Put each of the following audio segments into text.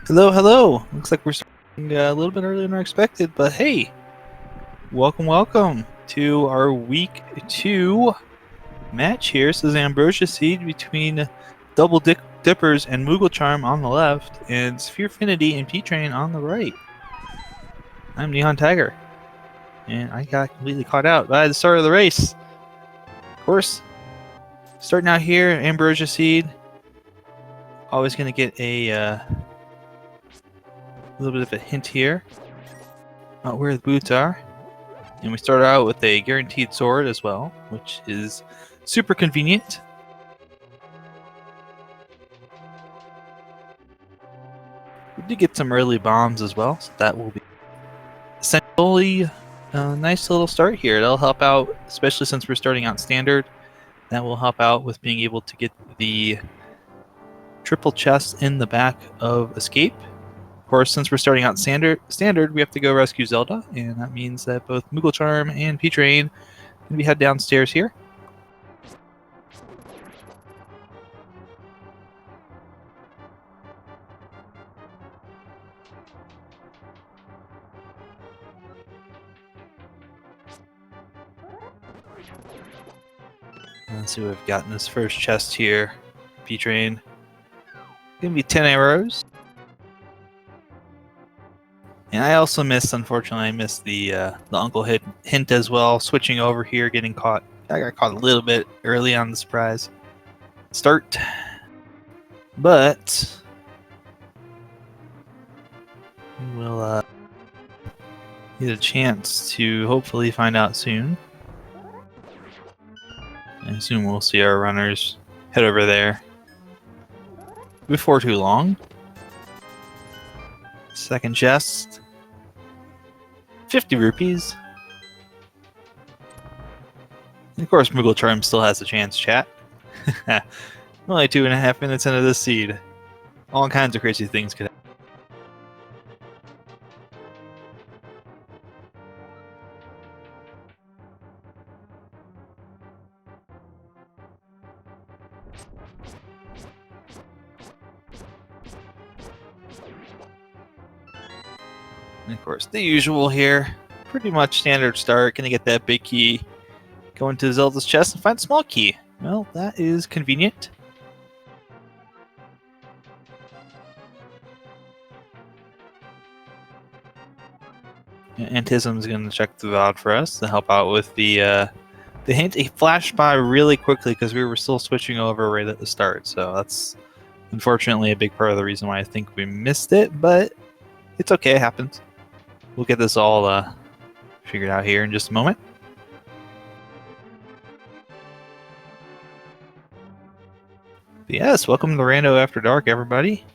Hello, hello. Looks like we're starting a little bit earlier than I expected, but hey, welcome to our week 2 match here. This is Ambrosia Seed between Double Dippers and mooglecharm on the left, and Spherefinity and P-Train on the right. I'm Neon Tiger, and I got completely caught out by the start of the race. Of course, starting out here, Ambrosia Seed, always going to get a little bit of a hint here about where the boots are. And we start out with a guaranteed sword as well, which is super convenient. We did get some early bombs as well, so that will be essentially a nice little start here. That'll help out, especially since we're starting out standard. That will help out with being able to get the triple chest in the back of Escape. Of course, since we're starting out standard, we have to go rescue Zelda, and that means that both mooglecharm and P-Train can be head downstairs here. Let's see what we've got in this first chest here. P-Train. Gonna be 10 arrows. And I also missed, unfortunately, I missed the uncle hint as well. Switching over here, getting caught. I got caught a little bit early on the surprise start. But we'll get a chance to hopefully find out soon. And soon we'll see our runners head over there before too long. Second chest. 50 rupees. And of course, mooglecharm still has a chance, chat. Only 2.5 minutes into this seed. All kinds of crazy things could happen. And of course, the usual here. Pretty much standard start. Gonna get that big key. Go into Zelda's chest and find a small key. Well, that is convenient. Antism is going to check the VOD for us to help out with the hint. He flashed by really quickly because we were still switching over right at the start. So that's unfortunately a big part of the reason why I think we missed it. But it's okay, it happens. We'll get this all figured out here in just a moment. But yes, welcome to Rando After Dark, everybody.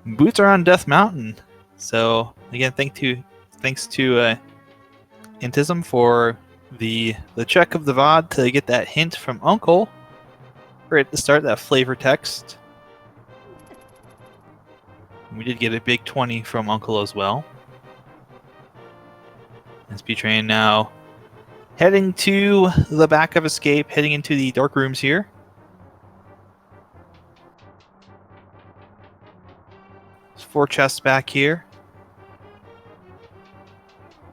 Boots are on Death Mountain. So again, thanks to Antism for the check of the VOD to get that hint from Uncle right at the start, that flavor text. We did get a big 20 from Uncle as well. P-Train now heading to the back of Escape, heading into the dark rooms here. There's 4 chests back here.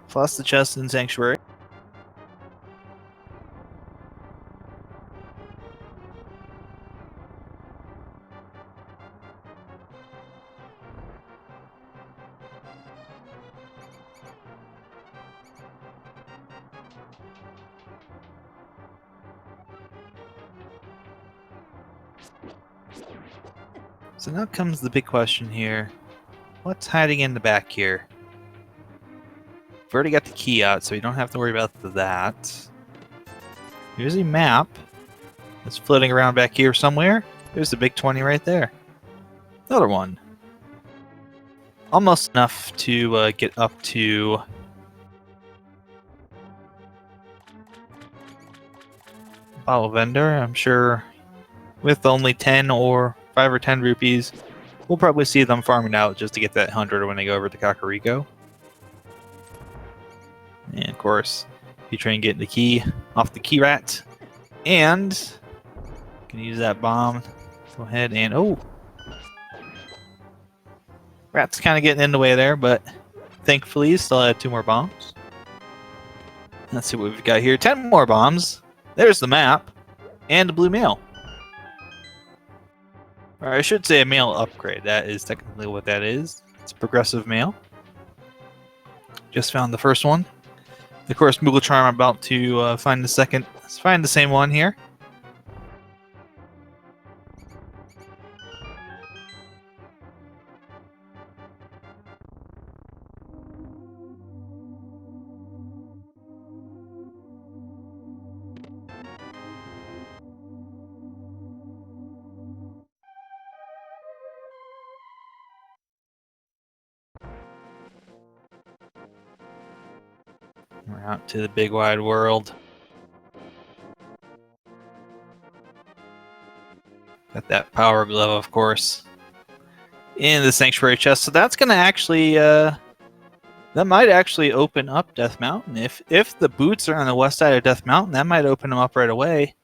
Plus the chest in Sanctuary. So now comes the big question here. What's hiding in the back here? We've already got the key out, so we don't have to worry about that. Here's a map that's floating around back here somewhere. There's the big 20 right there. Another one. Almost enough to get up to bottle vendor. I'm sure with only 10 or 5 or 10 rupees, we'll probably see them farming out just to get that 100 when they go over to Kakariko. And of course, P-Train getting the key off the key rat. And can use that bomb. Go ahead and Rat's kind of getting in the way there, but thankfully still had 2 more bombs. Let's see what we've got here. 10 more bombs. There's the map. And the blue mail. Or I should say a mail upgrade. That is technically what that is. It's progressive mail. Just found the first one. Of course, mooglecharm, I'm about to find the second. Let's find the same one here. We're out to the big wide world. Got that power glove, of course, in the sanctuary chest. So that's going to actually, that might actually open up Death Mountain. If the boots are on the west side of Death Mountain, that might open them up right away.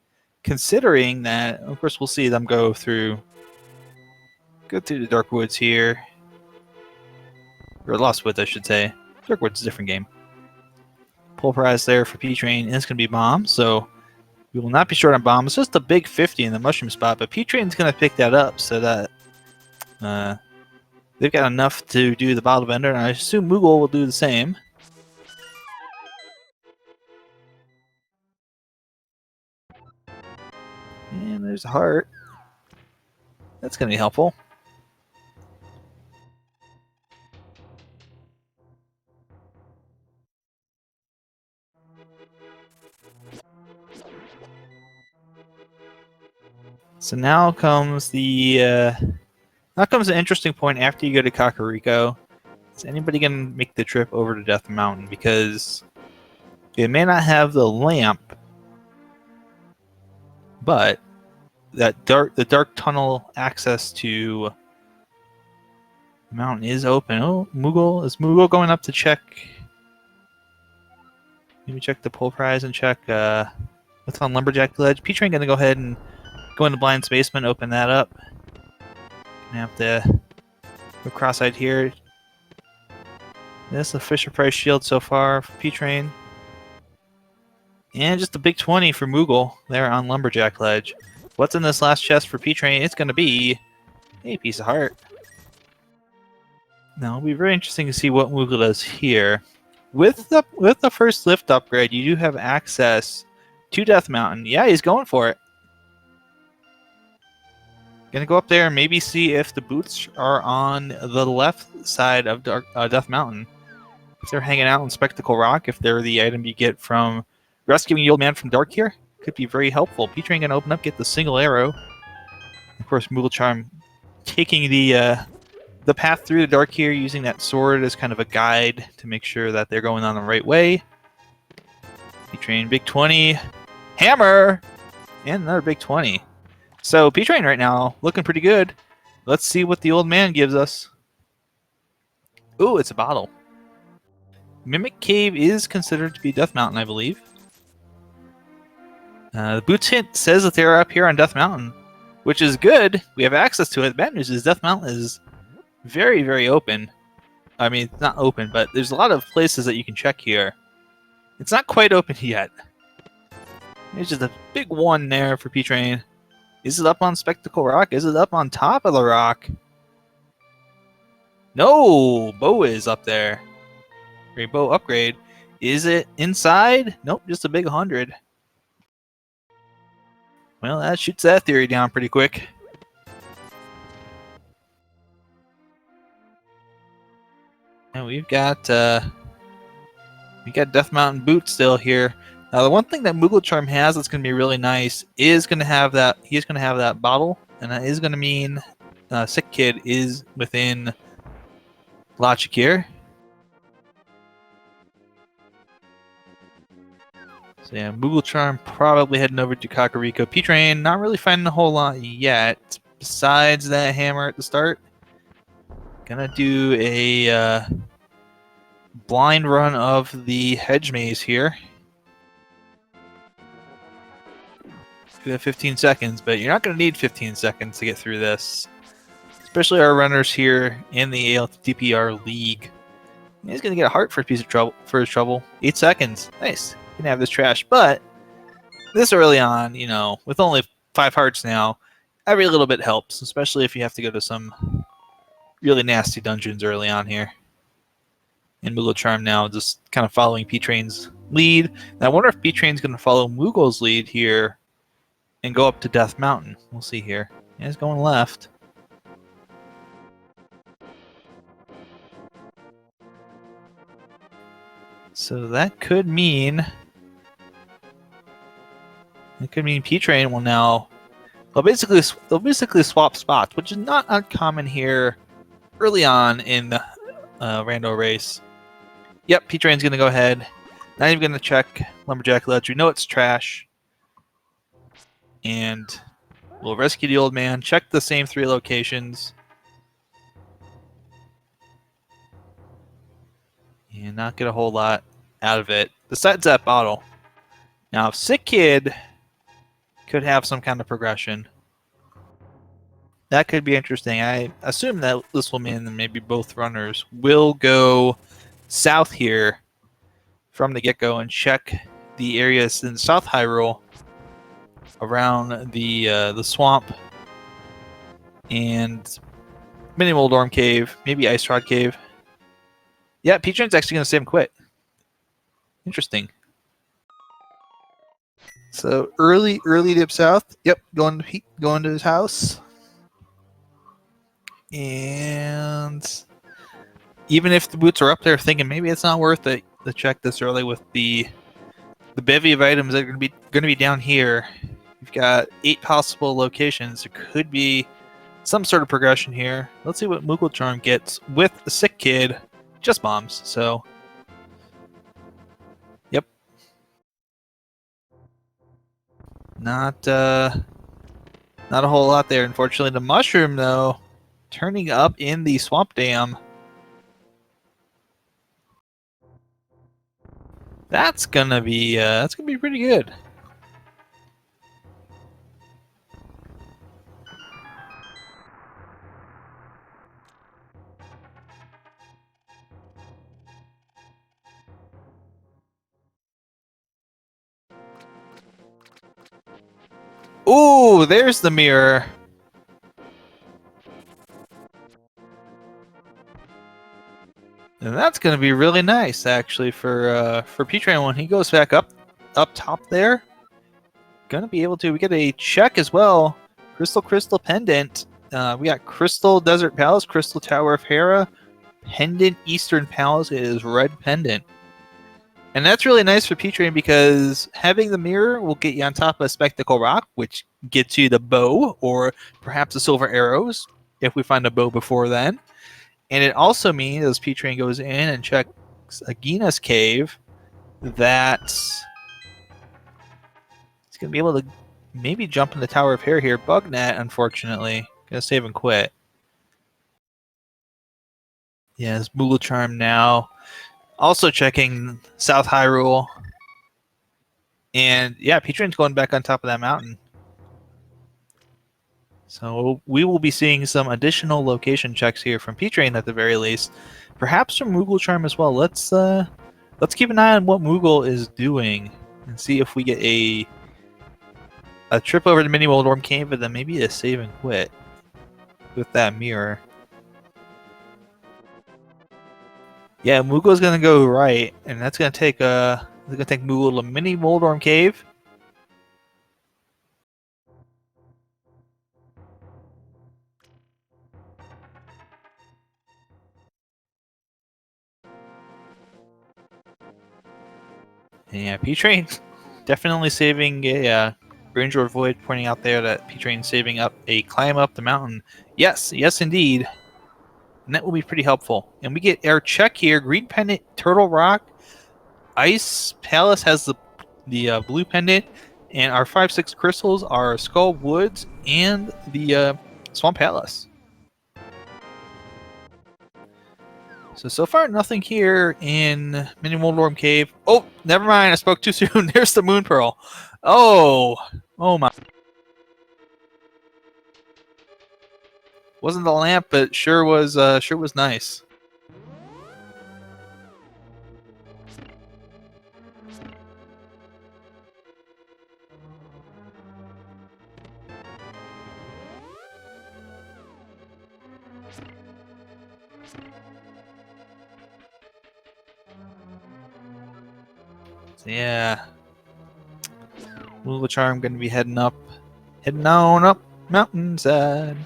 Considering that, of course, we'll see them go through the Dark Woods here. Or Lost Woods, I should say. Dark Woods is a different game. Pull prize there for P-Train, and it's going to be bombs, so we will not be short on bombs. It's just a big 50 in the mushroom spot, but P-Train's going to pick that up so that they've got enough to do the bottle bender, and I assume Moogle will do the same. And there's a heart. That's going to be helpful. So now comes the interesting point after you go to Kakariko. Is anybody going to make the trip over to Death Mountain? Because it may not have the lamp, but the dark tunnel access to the mountain is open. Oh, Moogle. Is Moogle going up to check? Maybe check the pull prize and check what's on Lumberjack Ledge. P-Train going to go ahead and go into Blind's basement, open that up. Gonna have to go cross-eyed here. This is the Fisher Price shield so far for P-Train. And just a big 20 for Moogle there on Lumberjack Ledge. What's in this last chest for P-Train? It's going to be a piece of heart. Now, it'll be very interesting to see what Moogle does here. With the first lift upgrade, you do have access to Death Mountain. Yeah, he's going for it. Gonna go up there and maybe see if the boots are on the left side of Death Mountain. If they're hanging out in Spectacle Rock, if they're the item you get from rescuing the old man from Dark here, could be very helpful. P-Train gonna open up, get the single arrow. Of course, mooglecharm taking the path through the Dark here, using that sword as kind of a guide to make sure that they're going on the right way. P-Train, big 20. Hammer! And another big 20. So P-Train right now looking pretty good. Let's see what the old man gives us. Ooh, it's a bottle. Mimic Cave is considered to be Death Mountain, I believe. The boots hint says that they're up here on Death Mountain, which is good. We have access to it. The bad news is Death Mountain is very, very open. I mean, it's not open, but there's a lot of places that you can check here. It's not quite open yet. There's just a big 1 there for P-Train. Is it up on Spectacle Rock? Is it up on top of the rock? No! Bow is up there. Great bow upgrade. Is it inside? Nope, just a big 100. Well, that shoots that theory down pretty quick. And we've got Death Mountain boots still here. Now, the one thing that mooglecharm has that's going to be really nice is going to have that. He's going to have that bottle, and that is going to mean Sick Kid is within logic here. So yeah, mooglecharm probably heading over to Kakariko. P-Train not really finding a whole lot yet, besides that hammer at the start. Gonna do a blind run of the hedge maze here. We have 15 seconds, but you're not going to need 15 seconds to get through this. especially our runners here in the ALTTPR League. He's gonna get a heart for a piece of trouble for his trouble. 8 seconds. Nice. You can have this trash, but this early on, you know, with only 5 hearts now, every little bit helps, especially if you have to go to some really nasty dungeons early on here. And mooglecharm now just kind of following P-Train's lead. And I wonder if P-Train's going to follow Moogle's lead here and go up to Death Mountain. We'll see here. Yeah, he's going left. So that could mean P-Train will now they'll basically swap spots, which is not uncommon here early on in the rando race. Yep, P-Train's gonna go ahead. Not even gonna check Lumberjack Ledge. We know it's trash. And we'll rescue the old man. Check the same 3 locations. And not get a whole lot out of it. Besides that bottle. Now, if Sick Kid could have some kind of progression, that could be interesting. I assume that this will mean that maybe both runners will go south here from the get-go and check the areas in South Hyrule around the swamp and Mini Moldorm Cave, maybe Ice Rod Cave. Yeah, P-Train's actually going to save him quit. Interesting. So early dip south. Yep, going to his house. And even if the boots are up there, thinking maybe it's not worth it to check this early with the bevy of items that are going to be down here. You've got 8 possible locations. There could be some sort of progression here. Let's see what mooglecharm gets with the Sick Kid. Just bombs. So, yep, not a whole lot there. Unfortunately, the mushroom though, turning up in the swamp dam. That's gonna be pretty good. Ooh, there's the mirror. And that's gonna be really nice, actually, for P-Train when he goes back up top there. Gonna be able to. We get a check as well. Crystal Pendant. We got Crystal Desert Palace, Crystal Tower of Hera, Pendant Eastern Palace is Red Pendant. And that's really nice for P-Train because having the mirror will get you on top of a Spectacle Rock, which gets you the bow or perhaps the silver arrows if we find a bow before then. And it also means as P-Train goes in and checks Agina's cave that he's going to be able to maybe jump in the Tower of Hera here. Bugnet, unfortunately, going to save and quit. Yes, mooglecharm now. Also checking South Hyrule. And yeah, P-Train's going back on top of that mountain. So we will be seeing some additional location checks here from P-Train at the very least. Perhaps from mooglecharm as well. Let's keep an eye on what Moogle is doing and see if we get a trip over to Mini Moldorm Cave and then maybe a save and quit with that mirror. Yeah, Moogle's gonna go right, and that's gonna take Moogle to Mini Moldorm Cave. And yeah, P-Train definitely saving a Ranger Void pointing out there that P-Train saving up a climb up the mountain. Yes, indeed. And that will be pretty helpful. And we get our check here. Green Pendant, Turtle Rock, Ice Palace has the blue pendant, and our 5-6 crystals are Skull Woods and the Swamp Palace. So far, nothing here in Mini Moldorm Cave. Oh, never mind. I spoke too soon. There's the Moon Pearl. Oh my. Wasn't the lamp, but sure was nice. So yeah, mooglecharm gonna be heading on up mountainside,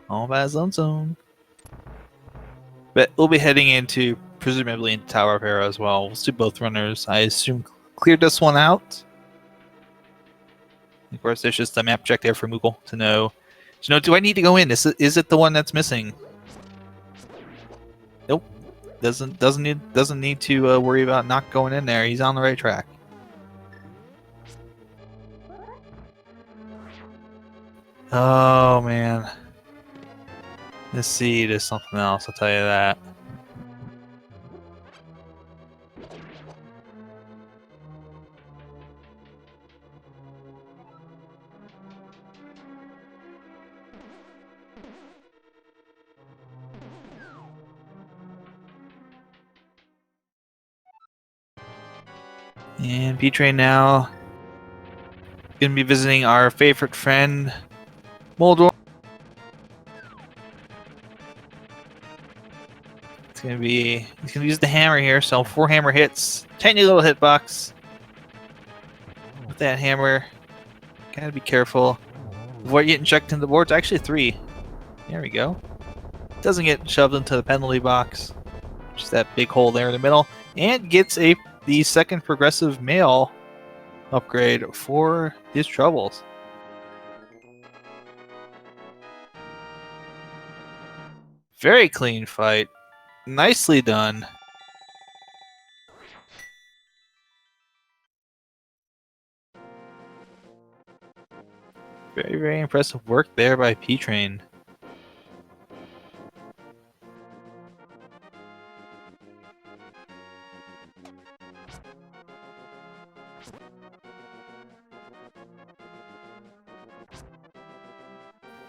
all by his lonesome. But we'll be heading into presumably into Tower of Hero as well. We'll see both runners. I assume cleared this one out. Of course, there's just a map check there for Moogle to know. Do I need to go in? Is it the one that's missing? Nope. Doesn't need to worry about not going in there. He's on the right track. Oh man, this seed is something else. I'll tell you that. And P-Train now gonna be visiting our favorite friend, Moldor. He's gonna use the hammer here, so 4 hammer hits, tiny little hitbox. With that hammer, gotta be careful. Avoid getting checked into the boards. Actually 3. There we go. Doesn't get shoved into the penalty box. Just that big hole there in the middle, and gets the second progressive male upgrade for his troubles. Very clean fight. Nicely done. Very, very impressive work there by P-Train.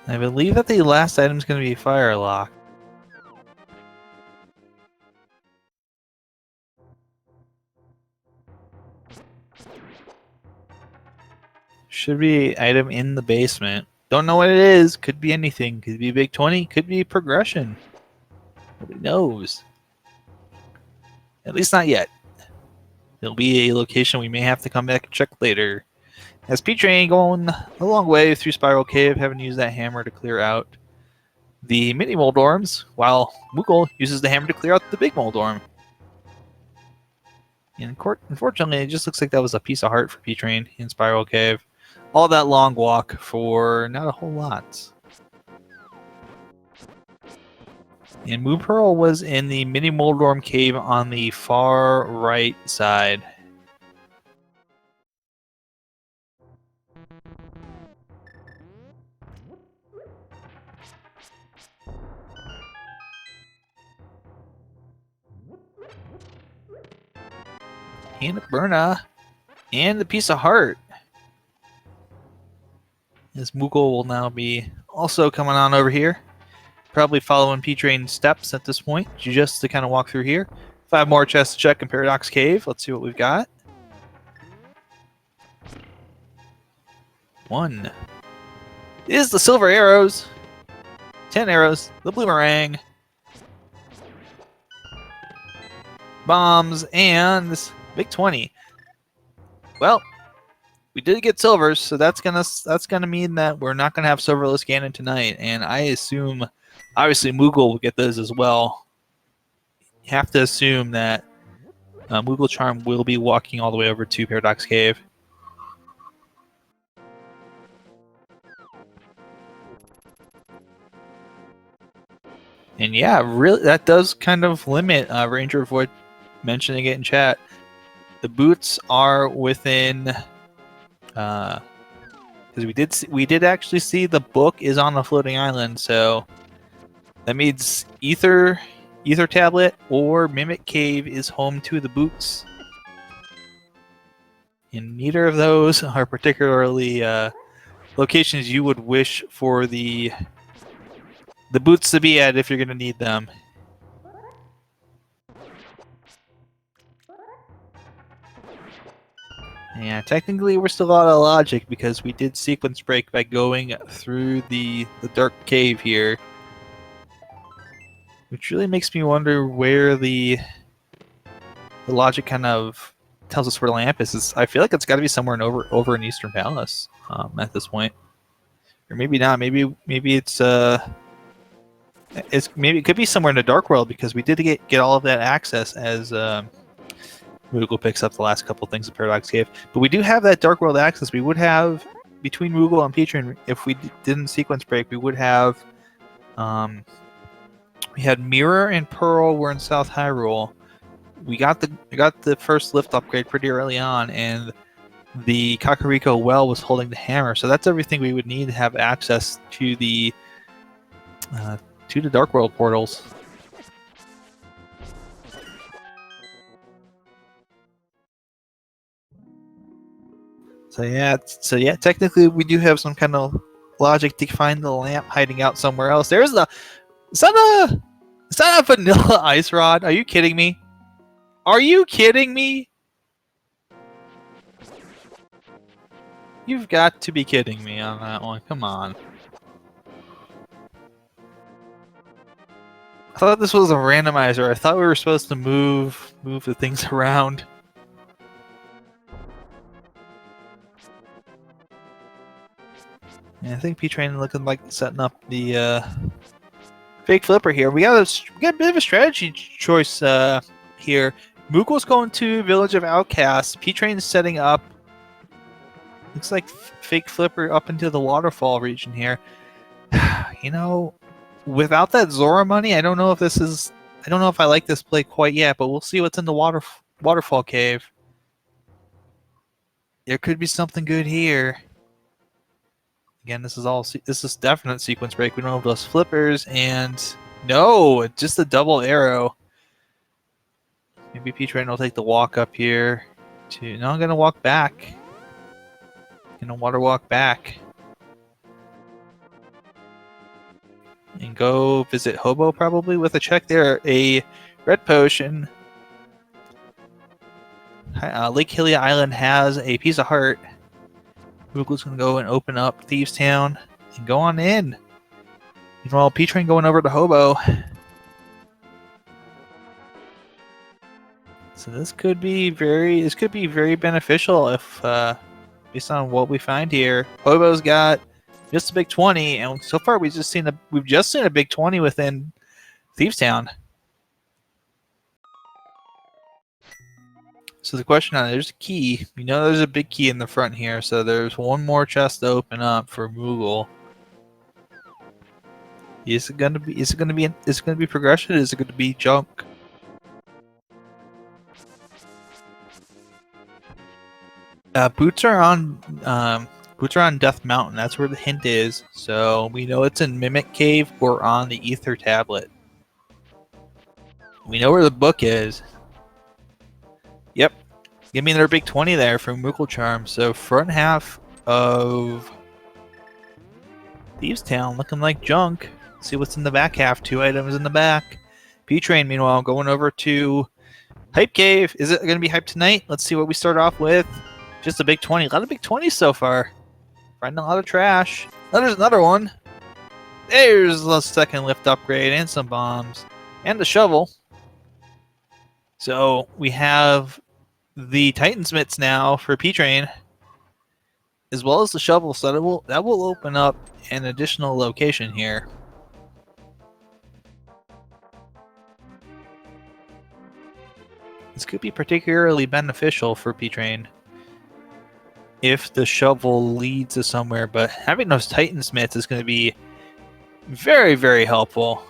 I believe that the last item is going to be Firelock. Should be an item in the basement. Don't know what it is. Could be anything. Could be Big 20. Could be progression. Nobody knows. At least not yet. It'll be a location we may have to come back and check later. As P-Train going a long way through Spiral Cave, having to use that hammer to clear out the mini Moldorms, while Moogle uses the hammer to clear out the big Moldorm. And unfortunately, it just looks like that was a piece of heart for P-Train in Spiral Cave. All that long walk for not a whole lot. And Moo Pearl was in the mini Moldorm cave on the far right side. And a Burna. And the piece of heart. As Moogle will now be also coming on over here. Probably following P-Train's steps at this point, just to kind of walk through here. 5 more chests to check in Paradox Cave. Let's see what we've got. 1 is the silver arrows. 10 arrows. The bloomerang. Bombs and this big 20. Well, we did get silvers, so that's gonna mean that we're not gonna have silverless Ganon tonight, and I assume, obviously, Moogle will get those as well. You have to assume that mooglecharm will be walking all the way over to Paradox Cave. And yeah, really, that does kind of limit Ranger Void mentioning it in chat. The boots are within. Because we did actually see the book is on the floating island, so that means Ether Tablet or Mimic Cave is home to the boots, and neither of those are particularly locations you would wish for the boots to be at if you're going to need them. Yeah, technically we're still out of logic because we did sequence break by going through the dark cave here. Which really makes me wonder where the logic kind of tells us where the lamp is. I feel like it's got to be somewhere over in Eastern Palace at this point. Or maybe not. Maybe maybe it could be somewhere in the Dark World because we did get all of that access as Moogle picks up the last couple things of Paradox Cave. But we do have that Dark World access. We would have, between Moogle and Patron, if we didn't sequence break, we would have, we had Mirror and Pearl were in South Hyrule. We got the first lift upgrade pretty early on, and the Kakariko Well was holding the hammer. So that's everything we would need to have access to the Dark World portals. So yeah, technically we do have some kind of logic to find the lamp hiding out somewhere else. There's the... Is that a vanilla ice rod? Are you kidding me? Are you kidding me? You've got to be kidding me on that one. Come on. I thought this was a randomizer. I thought we were supposed to move the things around. Yeah, I think P-Train looking like setting up the fake flipper here. We got a bit of a strategy choice here. Moogle's going to Village of Outcasts. P-Train's setting up, looks like fake flipper up into the waterfall region here. You know, without that Zora money, I don't know if I like this play quite yet, but we'll see what's in the waterfall cave. There could be something good here. Again, this is definite sequence break. We don't have those flippers, and no, just a double arrow. Maybe P-Train will take the walk up here. No, I'm gonna walk back. Gonna water walk back. And go visit Hobo probably with a check there. A red potion. Lake Hylia Island has a piece of heart. Moogle's gonna go and open up Thieves Town and go on in. Meanwhile, P-Train going over to Hobo. So this could be very beneficial if based on what we find here. Hobo's got just a big 20, and so far we've just seen a big 20 within Thieves Town. So the question on there's a key. You know there's a big key in the front here, so there's one more chest to open up for Moogle. Is it gonna be progression? Is it gonna be junk? Boots are on Death Mountain. That's where the hint is. So we know it's in Mimic Cave or on the Ether Tablet. We know where the book is. Yep. Give me another big 20 there from mooglecharm. So front half of Thieves Town looking like junk. Let's see what's in the back half. 2 items in the back. P-Train, meanwhile, going over to Hype Cave. Is it going to be hype tonight? Let's see what we start off with. Just a big 20. A lot of big 20s so far. Finding a lot of trash. Oh, there's another one. There's a second lift upgrade and some bombs. And a shovel. So we have the Titansmiths now for P-Train, as well as the shovel. So that will open up an additional location here. This could be particularly beneficial for P-Train if the shovel leads to somewhere, but having those Titansmiths is going to be very, very helpful.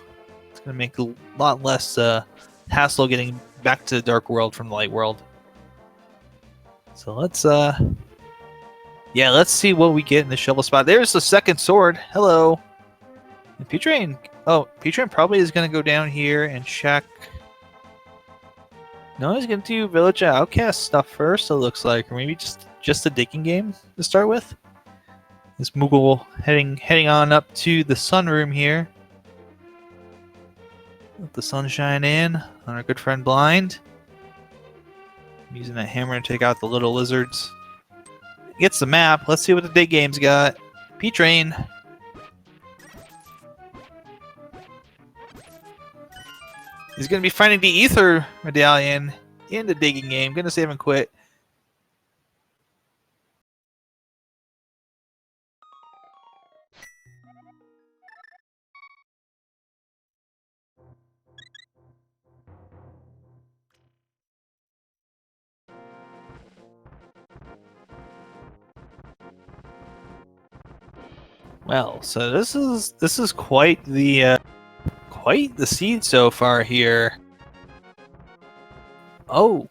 It's going to make a lot less hassle getting back to the Dark World from the Light World. So let's see what we get in the shovel spot. There's the second sword. Hello. And P-Train. Oh, P-Train probably is going to go down here and check. No, he's going to do Village of Outcast stuff first, it looks like. Or maybe just a digging game to start with. This Moogle heading on up to the sunroom here. Let the sun shine in on our good friend Blind. I'm using that hammer to take out the little lizards. Gets the map. Let's see what the big game's got. P-Train. He's going to be finding the Ether Medallion in the digging game. Going to save and quit. Well, so this is quite the seed so far here. Oh,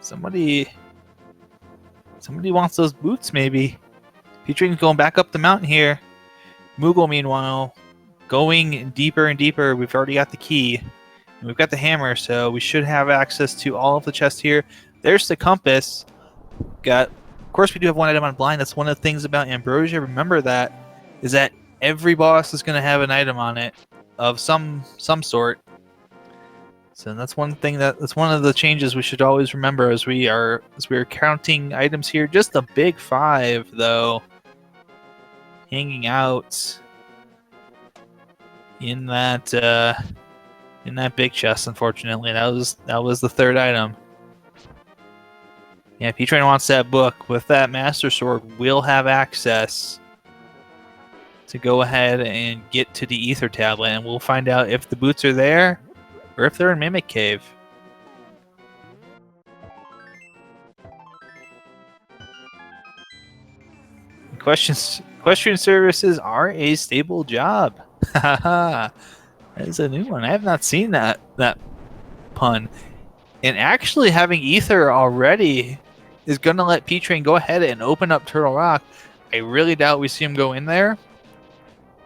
somebody wants those boots, maybe. P-Train's going back up the mountain here. Moogle, meanwhile, going deeper and deeper. We've already got the key. And we've got the hammer, so we should have access to all of the chests here. There's the compass. Of course, we do have one item on Blind. That's one of the things about Ambrosia. Remember that, is that every boss is going to have an item on it of some sort. So that's one thing that's one of the changes we should always remember as we are counting items here. Just a big 5 though, hanging out in that big chest. Unfortunately, that was the 3rd item. Yeah, if P-Train wants that book with that Master Sword, we'll have access to go ahead and get to the Ether Tablet, and we'll find out if the boots are there or if they're in Mimic Cave. Equestrian services are a stable job. Haha, that is a new one. I have not seen that pun. And actually having Ether already is going to let P-Train go ahead and open up Turtle Rock. I really doubt we see him go in there,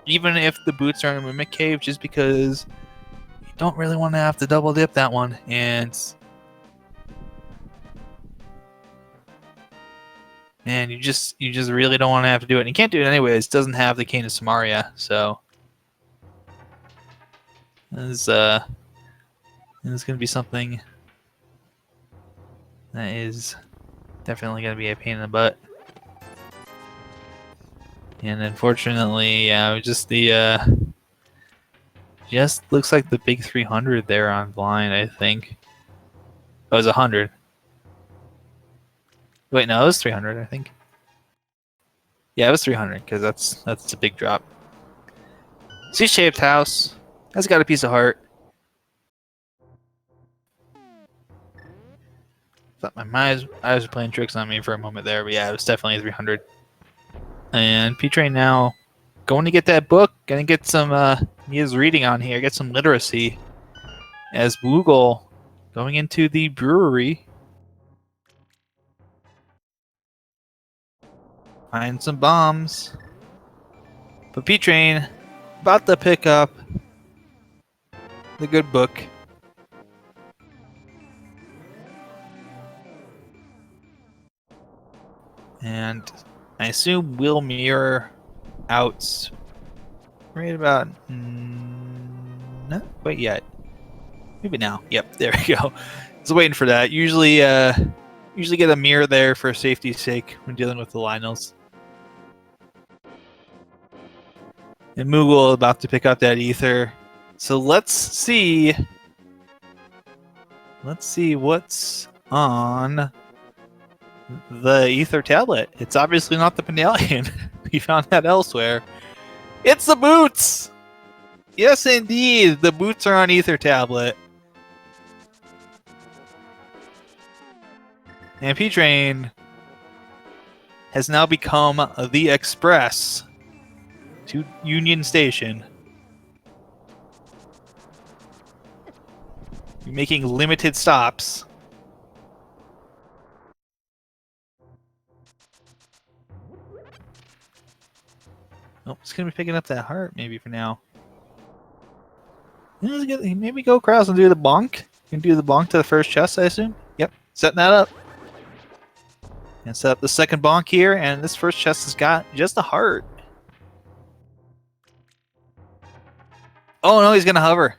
even if the boots are in Mimic Cave, just because you don't really want to have to double dip that one. And man, you just really don't want to have to do it. And you can't do it anyways. It doesn't have the Cane of Samaria, so this is going to be something that is definitely going to be a pain in the butt. And unfortunately, just looks like the big 300 there on Blind, I think. Oh, it was 100. Wait, no, it was 300, I think. Yeah, it was 300, because that's a big drop. C-shaped house. That's got a piece of heart. Thought my eyes were playing tricks on me for a moment there, but yeah, it was definitely 300. And P-Train now going to get that book, gonna get some he is reading on here, get some literacy. As Moogle going into the brewery. Find some bombs. But P-Train about to pick up the good book. And I assume we'll mirror out right about... not quite yet. Maybe now. Yep, there we go. I was waiting for that. Usually get a mirror there for safety's sake when dealing with the Lionels. And Moogle about to pick up that Ether. So let's see what's on the Ether tablet. It's obviously not the medallion. We found that elsewhere. It's the boots! Yes, indeed. The boots are on Ether tablet. And P-Train has now become the Express to Union Station. You're making limited stops. Oh, it's going to be picking up that heart maybe for now. Maybe go across and do the bonk. You can do the bonk to the first chest, I assume. Yep, setting that up. And set up the second bonk here, and this first chest has got just a heart. Oh no, he's gonna hover.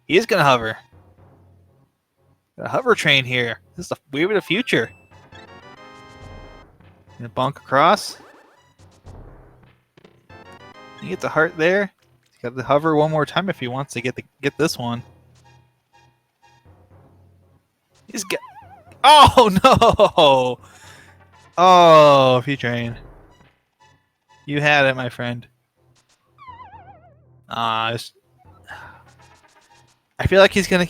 He is gonna hover. A hover train here. This is the wave of the future. Gonna bonk across. He gets a heart there. He's got to hover one more time if he wants to get this one. He's got. Oh no! Oh, P-Train. You had it, my friend. I feel like he's gonna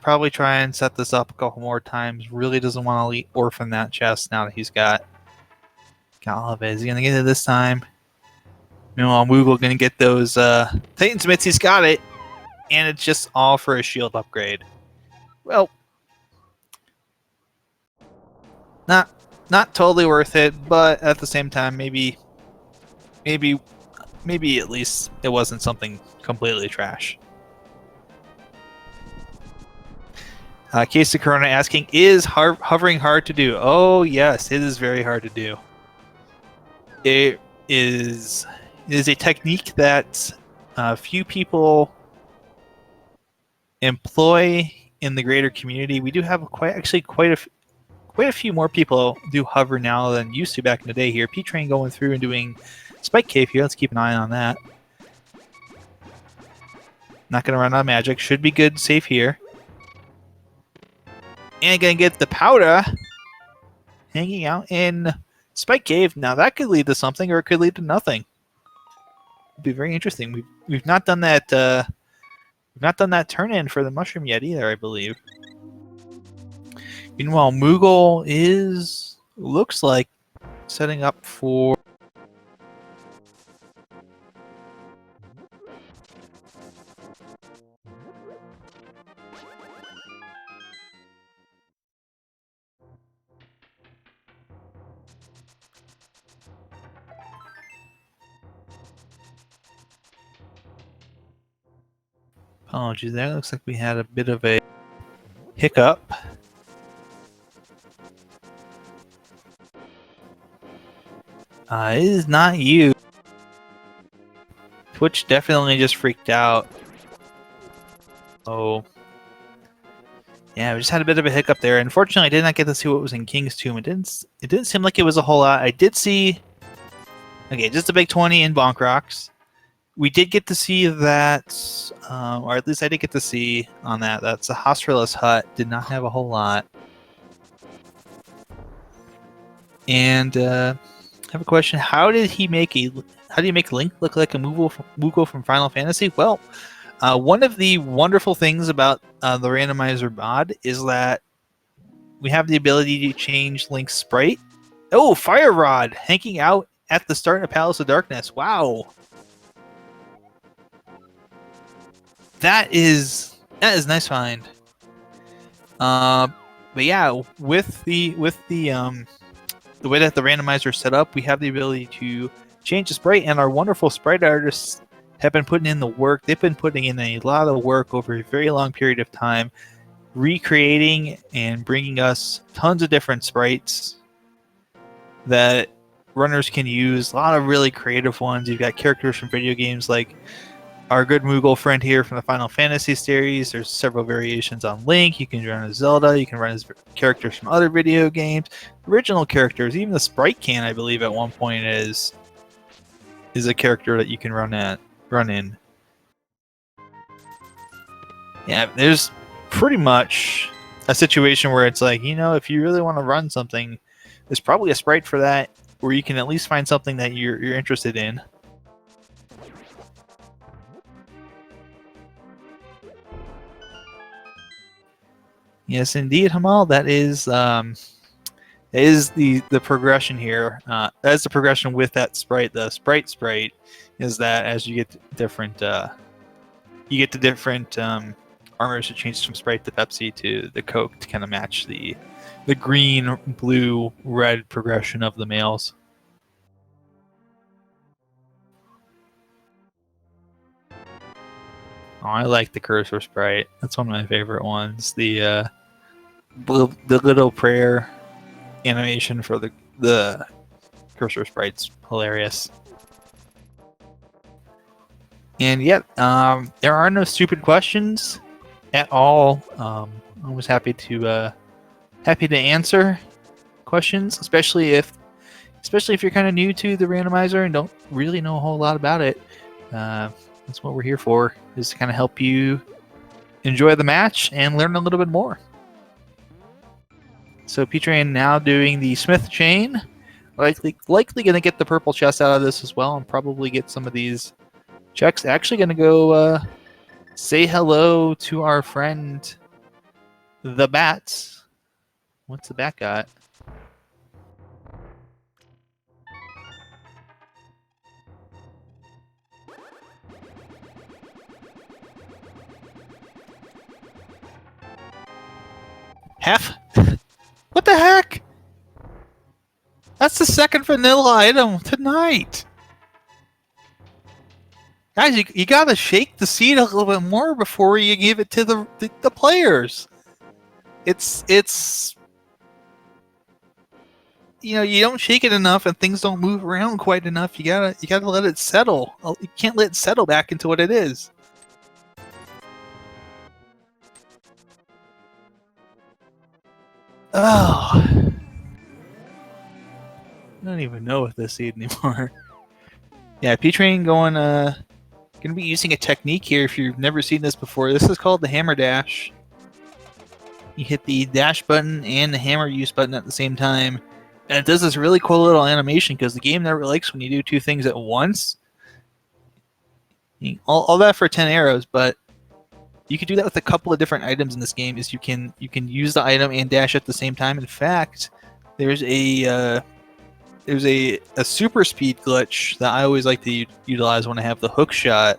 probably try and set this up a couple more times. Really doesn't want to orphan that chest now that he's got all of it. Is he gonna get it this time? Meanwhile, Moogle gonna get those Titan's mitts. He's got it, and it's just all for a shield upgrade. Well, not totally worth it, but at the same time, maybe at least it wasn't something completely trash. Case of Corona asking, is hovering hard to do? Oh yes, it is very hard to do. It is a technique that few people employ in the greater community. We do have quite a few more people do hover now than used to back in the day here. P-Train going through and doing Spike Cave here. Let's keep an eye on that. Not going to run out of magic. Should be good, safe here. And going to get the powder hanging out in Spike Cave. Now that could lead to something, or it could lead to nothing. It'd be very interesting. We've not done that. We've not done that turn in for the mushroom yet either, I believe. Meanwhile, Moogle looks like setting up for. Apologies there. Looks like we had a bit of a hiccup. It is not you. Twitch definitely just freaked out. Oh. Yeah, we just had a bit of a hiccup there. Unfortunately, I did not get to see what was in King's Tomb. It didn't seem like it was a whole lot. I did see... Okay, just a big 20 in Bonk Rocks. We did get to see that, or at least I did get to see on that. That's a Hospitalist Hut. Did not have a whole lot. And I have a question: how do you make Link look like a Moogle from Final Fantasy? Well, one of the wonderful things about the Randomizer mod is that we have the ability to change Link's sprite. Oh, Fire Rod hanging out at the start of Palace of Darkness. Wow. That is nice find. But yeah, with the way that the randomizer is set up, we have the ability to change the sprite, and our wonderful sprite artists have been putting in the work. They've been putting in a lot of work over a very long period of time, recreating and bringing us tons of different sprites that runners can use. A lot of really creative ones. You've got characters from video games like our good Moogle friend here from the Final Fantasy series. There's several variations on Link. You can run as Zelda. You can run as characters from other video games. Original characters. Even the Sprite Can, I believe, at one point is a character that you can run in. Yeah, there's pretty much a situation where it's like, if you really want to run something, there's probably a sprite for that, where you can at least find something that you're interested in. Yes, indeed, Hamal. That is the progression here. That's the progression with that sprite. The sprite is that as you get different, armors, it changes from Sprite to Pepsi to the Coke to kind of match the green, blue, red progression of the males. Oh, I like the cursor sprite. That's one of my favorite ones. The little prayer animation for the cursor sprite's hilarious. And yet, there are no stupid questions at all. I was happy to answer questions, especially if you're kind of new to the randomizer and don't really know a whole lot about it. That's what we're here for, is to kind of help you enjoy the match and learn a little bit more. So P-Train now doing the Smith chain. Likely going to get the purple chest out of this as well, and probably get some of these checks. Actually going to go say hello to our friend the Bat. What's the Bat got? Half? What the heck? That's the second vanilla item tonight. Guys, you gotta shake the seed a little bit more before you give it to the players. It's you know, you don't shake it enough and things don't move around quite enough. You gotta let it settle. You can't let it settle back into what it is. Oh, I don't even know with this seed anymore. Yeah, P-Train gonna be using a technique here. If you've never seen this before, this is called the hammer dash. You hit the dash button and the hammer use button at the same time, and it does this really cool little animation because the game never likes when you do two things at once. All that for 10 arrows, but you can do that with a couple of different items in this game. Is you can use the item and dash at the same time. In fact, there's a super speed glitch that I always like to utilize when I have the hook shot.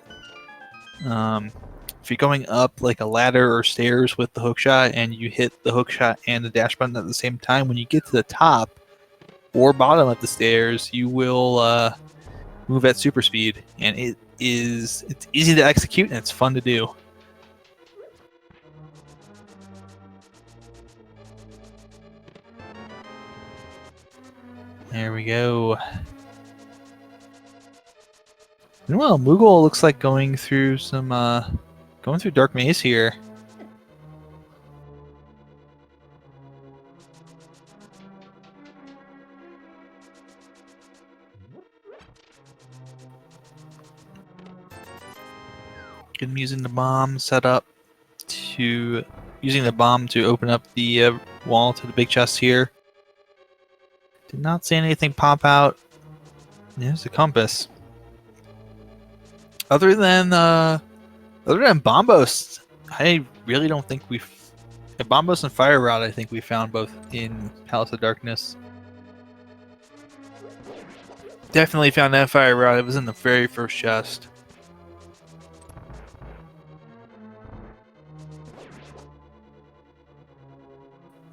If you're going up like a ladder or stairs with the hook shot and you hit the hook shot and the dash button at the same time, when you get to the top or bottom of the stairs, you will move at super speed, and it's easy to execute and it's fun to do. There we go. Meanwhile, Moogle looks like going through some Dark Maze here. I'm using the bomb using the bomb to open up the wall to the big chest here. Did not see anything pop out. There's the compass. Other than Bombos, I really don't think Bombos and Fire Rod, I think we found both in Palace of Darkness. Definitely found that Fire Rod. It was in the very first chest.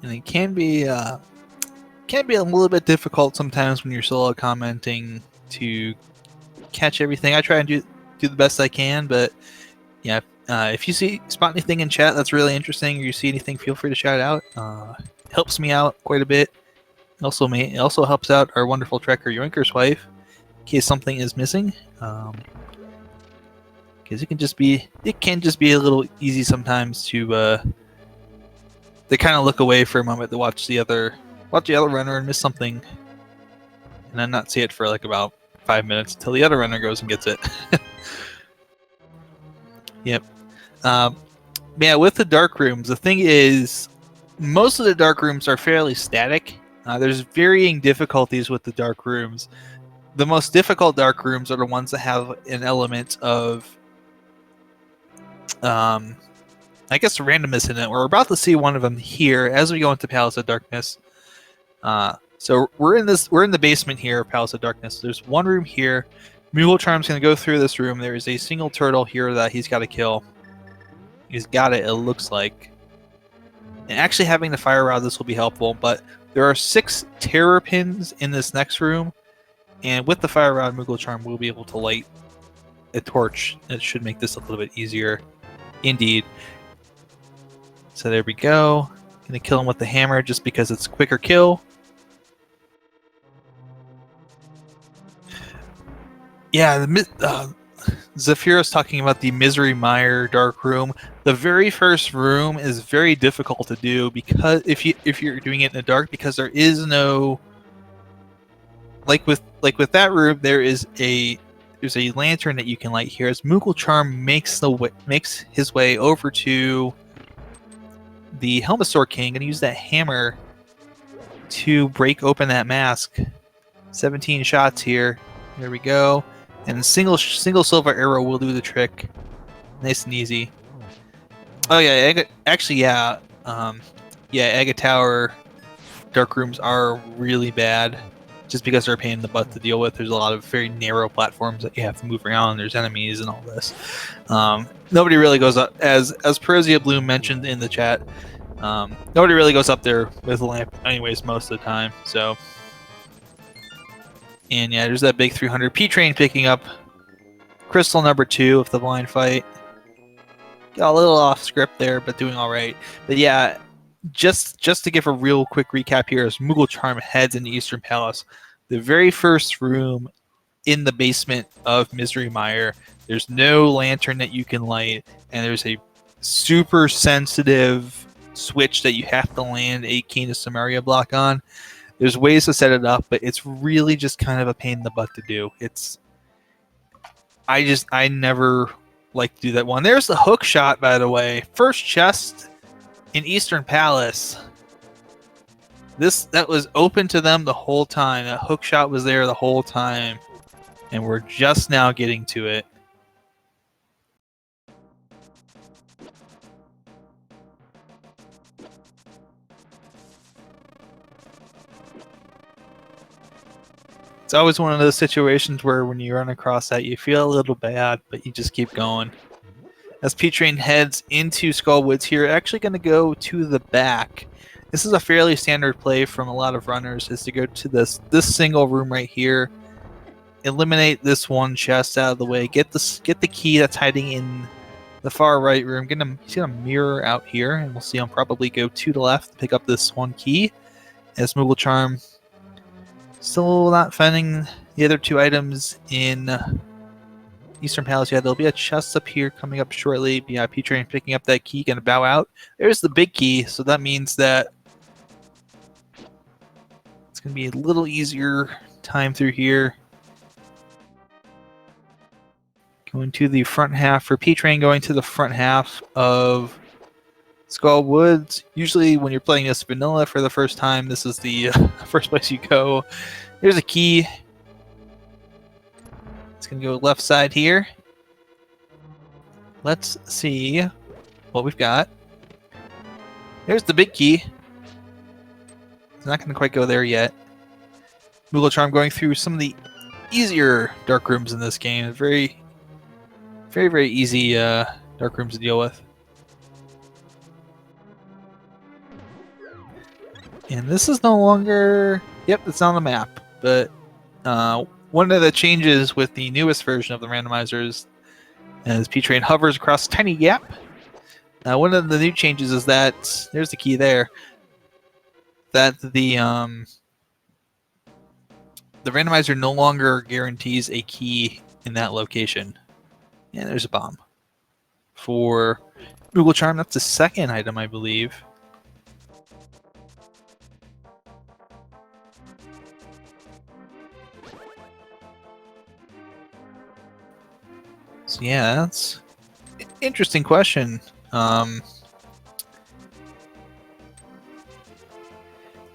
And it can be a little bit difficult sometimes when you're solo commenting to catch everything. I try and do the best I can, but yeah, if you spot anything in chat that's really interesting, or you see anything, feel free to shout it out. Helps me out quite a bit. It also helps out our wonderful trekker Yoinker's wife in case something is missing. Because it can just be a little easy sometimes to kind of look away for a moment to watch the other runner and miss something, and then not see it for like about 5 minutes until the other runner goes and gets it. Yep. Yeah, with the dark rooms, the thing is, most of the dark rooms are fairly static. There's varying difficulties with the dark rooms. The most difficult dark rooms are the ones that have an element of I guess randomness in it. We're about to see one of them here as we go into Palace of Darkness. So we're in the basement here of Palace of Darkness. There's one room here. Mooglecharm's going to go through this room. There is a single turtle here that he's got to kill. He's got it looks like. And actually having the fire rod, this will be helpful, but there are 6 terror pins in this next room, and with the fire rod, Mooglecharm will be able to light a torch. It should make this a little bit easier. Indeed. So there we go. Gonna kill him with the hammer just because it's a quicker kill. Yeah, Zephyr's talking about the Misery Mire Dark Room. The very first room is very difficult to do because if you're doing it in the dark, because there is no like with that room, there's a lantern that you can light here. As mooglecharm makes his way over to the Helmasaur King and use that hammer to break open that mask. 17 shots here. There we go. And single silver arrow will do the trick. Nice and easy. Oh yeah, actually yeah. Agate Tower dark rooms are really bad, just because they're a pain in the butt to deal with. There's a lot of very narrow platforms that you have to move around. There's enemies and all this. Nobody really goes up, as Perosia Bloom mentioned in the chat. Nobody really goes up there with a lamp, anyways, most of the time. So, and yeah, there's that big 300 P-Train picking up crystal number 2 of the blind fight. Got a little off script there, but doing all right. But yeah, just to give a real quick recap here, as mooglecharm heads into Eastern Palace, the very first room in the basement of Misery Mire, there's no lantern that you can light, and there's a super sensitive switch that you have to land a Key to Samaria block on. There's ways to set it up, but it's really just kind of a pain in the butt to do. I never like to do that one. There's the hook shot, by the way. First chest in Eastern Palace. That was open to them the whole time. That hook shot was there the whole time, and we're just now getting to it. It's always one of those situations where when you run across that, you feel a little bad, but you just keep going. As P-Train heads into Skullwoods here, actually going to go to the back. This is a fairly standard play from a lot of runners, is to go to this single room right here, eliminate this one chest out of the way, get the key that's hiding in the far right room. He's gonna mirror out here, and we'll see him probably go to the left to pick up this one key. As mooglecharm still not finding the other 2 items in Eastern Palace. Yeah, there'll be a chest up here coming up shortly. Yeah, P-Train picking up that key, gonna bow out. There's the big key, so that means that it's gonna be a little easier time through here. Going to the front half for P-Train, going to the front half of Skullwoods. Usually when you're playing this vanilla for the first time, this is the first place you go. There's a key. It's going to go left side here. Let's see what we've got. There's the big key. It's not going to quite go there yet. mooglecharm going through some of the easier dark rooms in this game. Very, very, very easy dark rooms to deal with. And this is no longer... Yep, it's on the map. But one of the changes with the newest version of the randomizer is as P-Train hovers across a tiny gap. One of the new changes is that... There's the key there. That the randomizer no longer guarantees a key in that location. And there's a bomb. For mooglecharm, that's the second item, I believe. So yeah, that's an interesting question.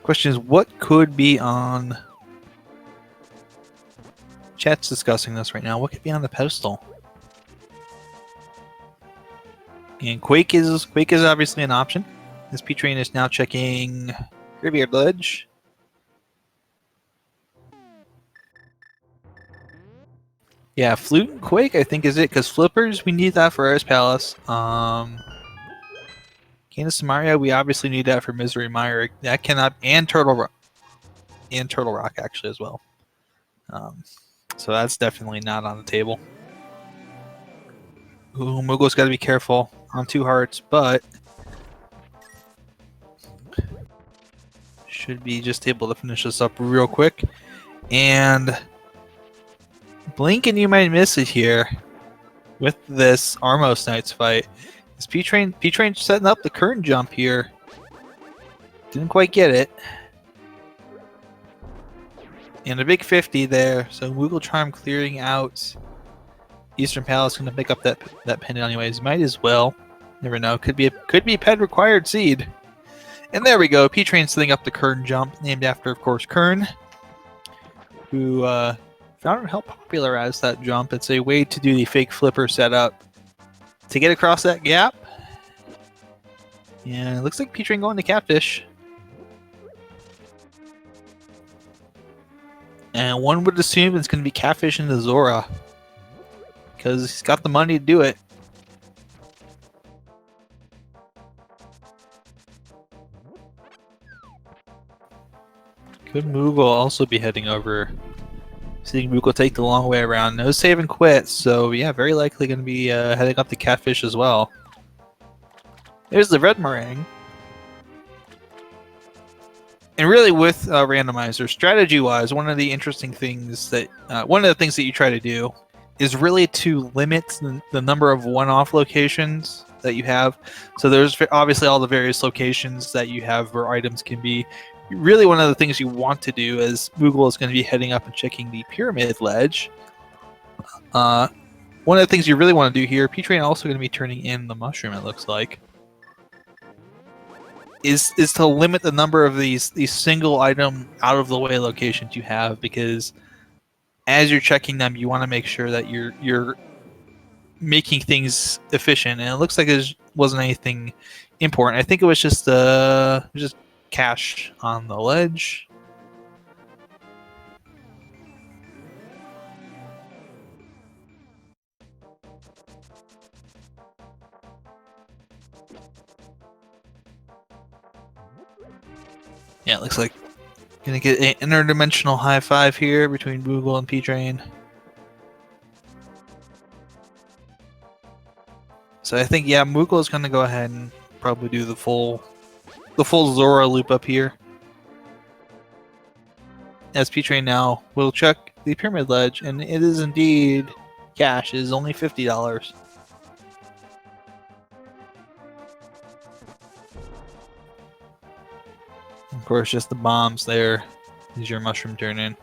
Question is, what could be on... Chat's discussing this right now. What could be on the pedestal? And Quake is obviously an option. This P-Train is now checking Graveyard Ledge. Yeah, Flute and Quake, I think, is it, because Flippers, we need that for Ares Palace. Candace Samaria, we obviously need that for Misery Mire. That cannot, and Turtle Rock, actually, as well. So that's definitely not on the table. Ooh, Moogle's got to be careful on 2 hearts, but should be just able to finish this up real quick. And blink and you might miss it here with this Armos Knights fight. Is P-Train setting up the current jump here? Didn't quite get it. And a big 50 there, so mooglecharm clearing out Eastern Palace, going to pick up that pendant anyways. Might as well. Never know. Could be a pet required seed. And there we go. P-Train setting up the Kern jump, named after, of course, Kern, who found out how popularized that jump. It's a way to do the fake flipper setup to get across that gap. And it looks like P-Train going to Catfish. And one would assume it's going to be Catfish into Zora, because he's got the money to do it. Could Moogle also be heading over? Seeing Moogle take the long way around. No save and quit, so yeah, very likely going to be heading up to Catfish as well. There's the red meringue. And really, with Randomizer, strategy-wise, one of the things that you try to do is really to limit the number of one-off locations that you have. So there's obviously all the various locations that you have where items can be. Really, one of the things you want to do is Moogle is going to be heading up and checking the pyramid ledge. One of the things you really want to do here, P-Train also going to be turning in the mushroom, it looks like, is to limit the number of these single item out of the way locations you have, because as you're checking them, you want to make sure that you're making things efficient. And it looks like there wasn't anything important. I think it was just cash on the ledge. Yeah, it looks like gonna get an interdimensional high five here between Moogle and P-Train. So I think, yeah, Moogle is gonna go ahead and probably do the full Zora loop up here. As P-Train now will check the pyramid ledge, and it is indeed cash. It is only $50. Of course, just the bombs there is your mushroom turn in.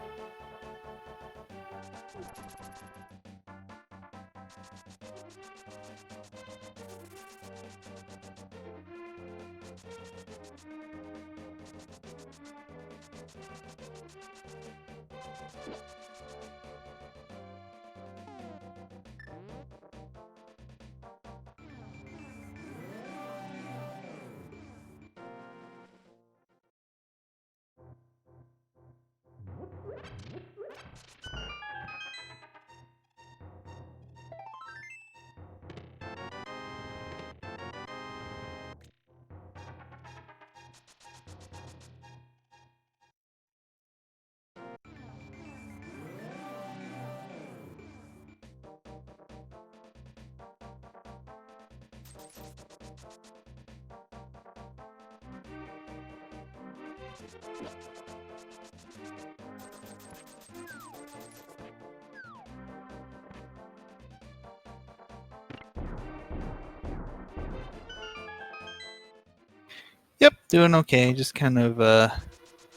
Yep, doing okay. Just kind of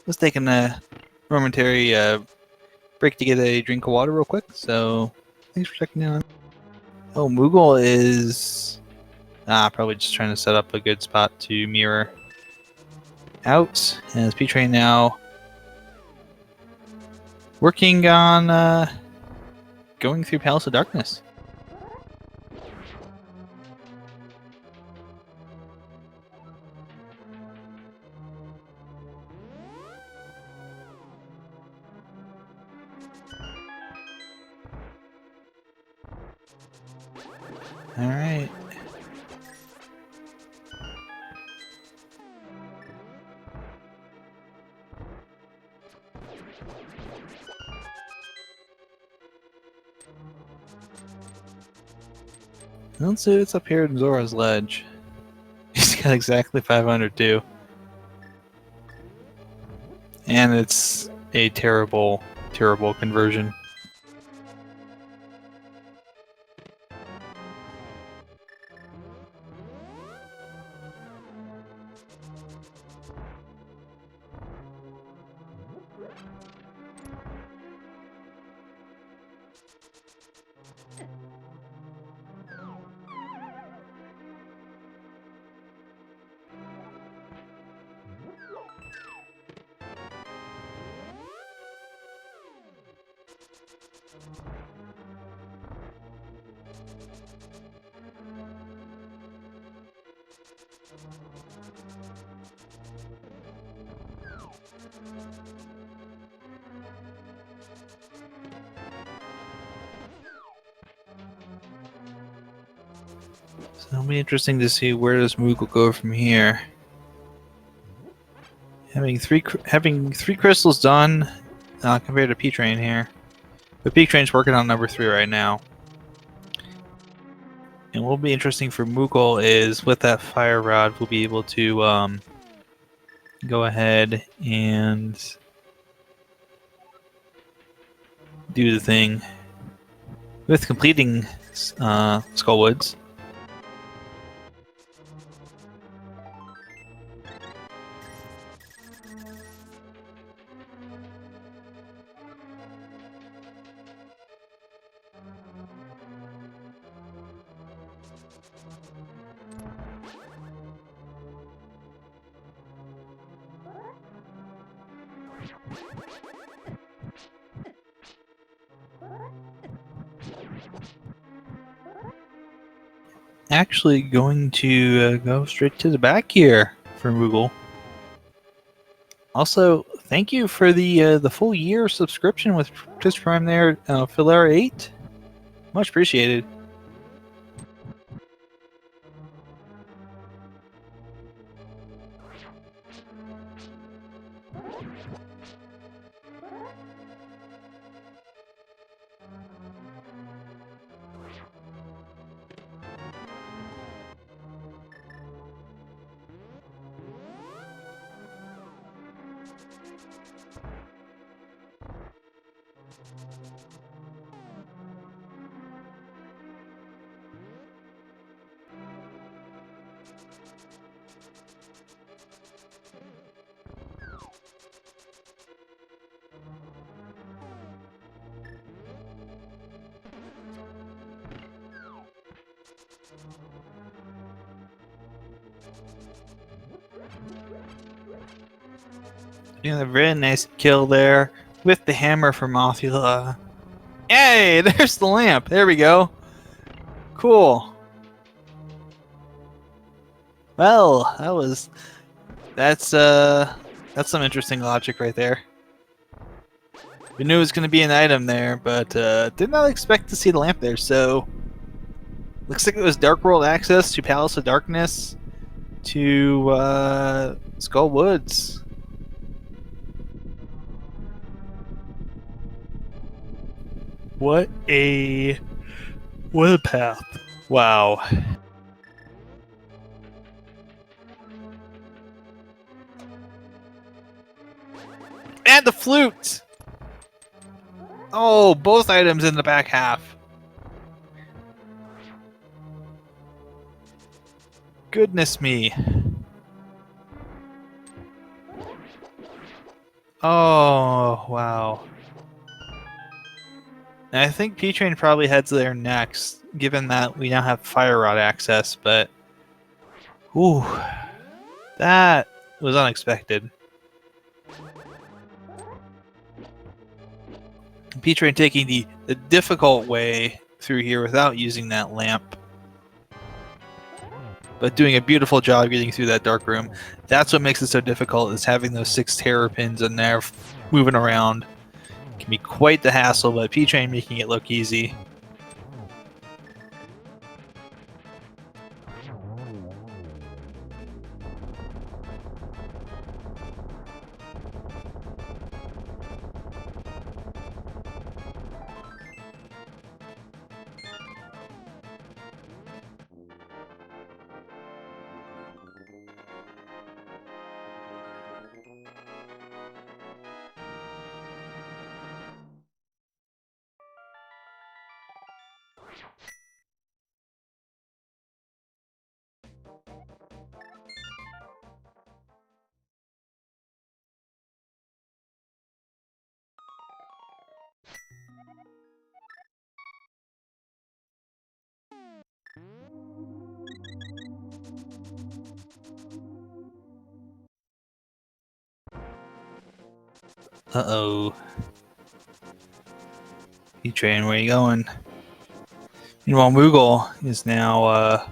was taking a momentary break to get a drink of water real quick. So thanks for checking in. Oh, Moogle is probably just trying to set up a good spot to mirror out. As P-Train now working on going through Palace of Darkness. All right. Let's see what's up here in Zora's Ledge. He's got exactly 500 too. And it's a terrible, terrible conversion. So it'll be interesting to see where does Moogle go from here. Having three crystals done compared to P-Train here. But P-Train's working on number 3 right now. And what will be interesting for Moogle is with that Fire Rod, we'll be able to go ahead and do the thing with completing Skullwoods. Actually going to go straight to the back here for Moogle. Also, thank you for the full year subscription with Twist Prime there, Philara 8. Much appreciated. Doing a very nice kill there with the hammer for Mothula. Hey, there's the lamp. There we go. Cool. Well, that's some interesting logic right there. We knew it was going to be an item there, but did not expect to see the lamp there. So looks like it was Dark World access to Palace of Darkness to Skull Woods. What a path. Wow. And the flute! Oh, both items in the back half. Goodness me. Oh, wow. And I think P-Train probably heads there next, given that we now have Fire Rod access, but... Ooh. That was unexpected. P-Train taking the difficult way through here without using that lamp. But doing a beautiful job getting through that dark room. That's what makes it so difficult, is having those 6 terror pins in there moving around. It can be quite the hassle, but P-Train making it look easy. Uh-oh. P-Train, where you going? Meanwhile, Moogle is now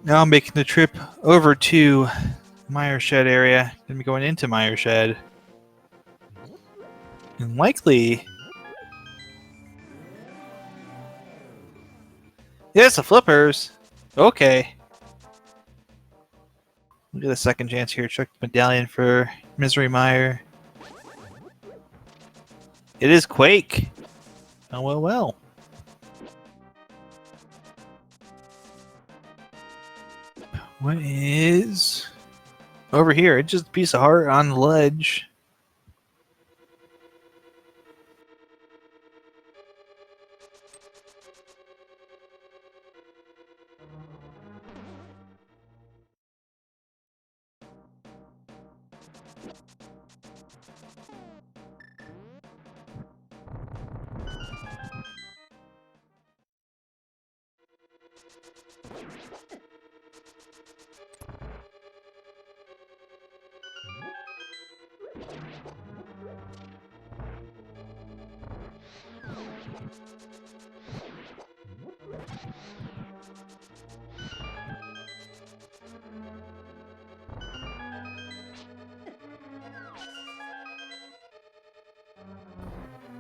Now I'm making the trip over to Meyer Shed area. Gonna be going into Meyer Shed. And likely... Yes, the flippers! Okay. We'll get a second chance here. Check the medallion for Misery Meyer. It is Quake! Oh, well, well. What is... over here? It's just a piece of heart on the ledge.